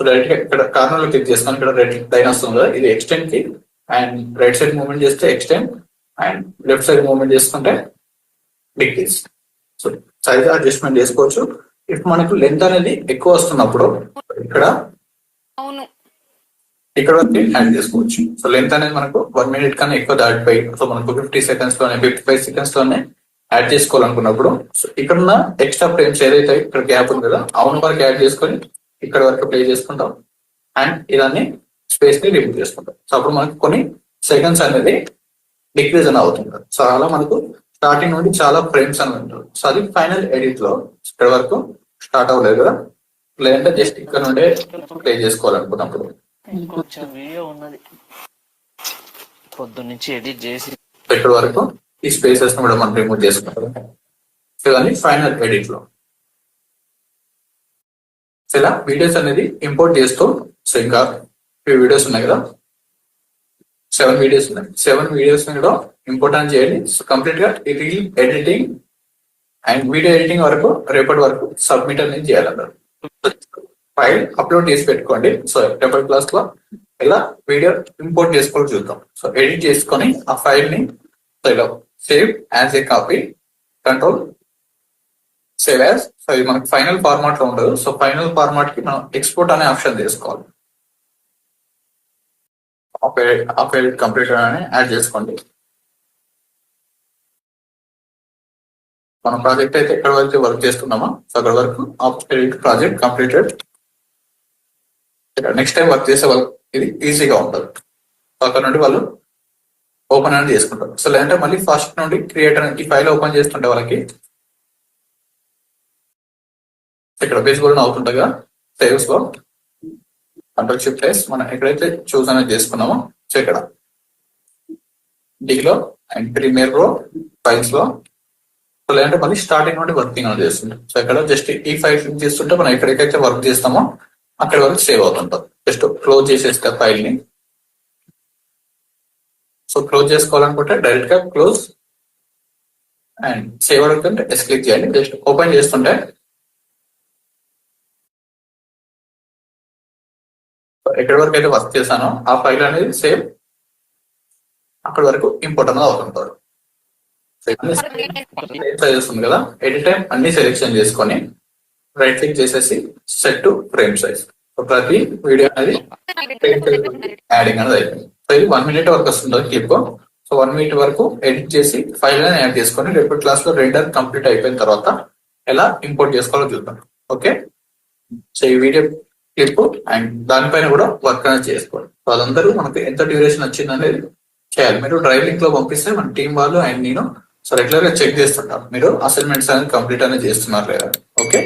డైరెక్ట్ గా ఇక్కడ కార్నర్ లో క్లిక్ చేసుకొని ఇక్కడ రెడ్ లైన్ వస్తుంది కదా, ఇది ఎక్స్టెండ్ కి. అండ్ రైట్ సైడ్ మూవ్మెంట్ చేస్తే extend and left side movement చేసుకుంటే డిక్రీజ్. సో సైజ్ అడ్జస్ట్మెంట్ చేసుకోవచ్చు. ఇఫ్ మనకు లెంత్ అనేది ఎక్కువ వస్తున్నప్పుడు ఇక్కడ వరకు యాడ్ చేసుకోవచ్చు. సో లెంత్ అనేది మనకు 1 minute కన్నా ఎక్కువ దాటిపోయి సో మనకు 50 seconds లోనే 55 seconds లోనే యాడ్ చేసుకోవాలనుకున్నప్పుడు సో ఇక్కడ ఉన్న ఎక్స్ట్రా ఫ్రేమ్స్ ఏదైతే ఇక్కడ గ్యాప్ ఉంది కదా అవును వరకు యాడ్ చేసుకొని ఇక్కడ వరకు ప్లే చేసుకుంటాం అండ్ ఇదాన్ని స్పేస్ ని రిమూవ్ చేసుకుంటాం. సో అప్పుడు మనకు కొన్ని సెకండ్స్ అనేది డిక్రీజ్ అని అవుతుంది. సో అలా మనకు స్టార్టింగ్ నుండి చాలా ఫ్రేమ్స్ అని ఉంటారు. సో అది ఫైనల్ ఎడిట్ లో ఇక్కడ వరకు స్టార్ట్ అవ్వలేదు కదా, లేదంటే జస్ట్ ఇక్కడ నుండే ప్లే చేసుకోవాలనుకున్నప్పుడు కొంచెం వీడియో ఉన్నది పొద్దున్నుంచి ఎడిట్ చేసి ఇక్కడ వరకు ఈ స్పేసెస్ కూడా మనం రిమూవ్ చేసుకుంటాం. ఇవన్నీ ఫైనల్ ఎడిట్ లో. సో ఇలా వీడియోస్ అనేది ఇంపోర్ట్ చేస్తూ సో ఇంకా వీడియోస్ ఉన్నాయి కదా 7 వీడియోస్ ఉన్నాయి. 7 వీడియోస్ కూడా ఇంపోర్ట్ అని చేయాలి. సో కంప్లీట్ గా reel editing and video editing వరకు రేపటి వరకు సబ్మిట్ అనేది చేయాలన్నారు. ఫైల్ అప్లోడ్ చేసి పెట్టుకోండి. సో టెంపర్ క్లాస్ లో ఇలా వీడియో ఇంపోర్ట్ చేసుకోవాలి చూద్దాం. సో ఎడిట్ చేసుకొని ఆ ఫైల్ ని ఇలా save as a copy, control save as. So ఇది మనకి ఫైనల్ ఫార్మాట్ లో ఉండదు. సో ఫైనల్ ఫార్మాట్ కి మనం ఎక్స్పోర్ట్ అనే ఆప్షన్ తీసుకోవాలి. ఎడిట్ కంప్లీట్ అని యాడ్ చేసుకోండి. మన ప్రాజెక్ట్ అయితే ఎక్కడ వరకు వర్క్ చేస్తున్నామో సో అక్కడ వరకు edit project completed. Next time work చేసే వాళ్ళకి ఇది ఈజీగా ఉంటుంది. సో అక్కడ నుండి వాళ్ళు ఓపెన్ అనేది చేసుకుంటారు. సో లేదంటే మళ్ళీ ఫస్ట్ నుండి క్రియేట్ ఈ ఫైల్ ఓపెన్ చేస్తుంటే వాళ్ళకి ఇక్కడ విజిబుల్ అవుతుండగా సేవ్స్ లో కంట్రోల్ షిఫ్ట్ ప్లేస్ మనం ఎక్కడైతే చూస్ అనేది చేసుకున్నామో సో ఇక్కడ డీలో అండ్ ప్రీమియర్ ప్రో ఫైల్స్ లో లేదంటే మళ్ళీ స్టార్టింగ్ నుండి వర్కింగ్ అనేది చేస్తుంటాం. సో ఇక్కడ జస్ట్ ఈ ఫైల్ క్లిక్ చేస్తుంటే మనం ఎక్కడికైతే వర్క్ చేస్తామో అక్కడ వరకు సేవ్ అవుతుంటాం. జస్ట్ క్లోజ్ చేసేస్తే ఫైల్ ని. సో క్లోజ్ చేసుకోవాలనుకుంటే డైరెక్ట్ గా క్లోజ్ అండ్ సేవ్ అడుగుతుంటే ఎస్ క్లిక్ చేయండి. జస్ట్ ఓపెన్ చేస్తుంటే ఎక్కడి వరకు అయితే వర్క్ చేశానో ఆ ఫైల్ అనేది సేవ్ అక్కడి వరకు ఇంపోర్ట్ అనేది అవుతుంటారు. ఉంది కదా, ఎడిట్ టైం అన్ని సెలెక్షన్ చేసుకొని రైట్ క్లిక్ చేసేసి సెట్ టు ఫ్రేమ్ సైజ్. ప్రతి వీడియో అనేది యాడింగ్ అనేది అయిపోయింది. సో ఇది 1 minute వరకు వస్తుంది క్లిప్. సో 1 minute వరకు ఎడిట్ చేసి ఫైల్ అనేది యాడ్ చేసుకొని రేపు క్లాస్ లో రెండర్ కంప్లీట్ అయిపోయిన తర్వాత ఎలా ఇంపోర్ట్ చేసుకోవాలో చూద్దాం. ఓకే, సో ఈ వీడియో క్లిప్ అండ్ దానిపైన కూడా వర్క్ అనేది చేసుకోవాలి. సో అదందరూ మనకు ఎంత డ్యూరేషన్ వచ్చింది అనేది చేయాలి. మీరు డ్రైవ్ లింక్ లో పంపిస్తే మన టీం వాళ్ళు అండ్ నేను సో రెగ్యులర్ గా చెక్ చేస్తుంటాం మీరు అసైన్మెంట్స్ అనేది కంప్లీట్ అనేది చేస్తున్నారు లేదా. ఓకే.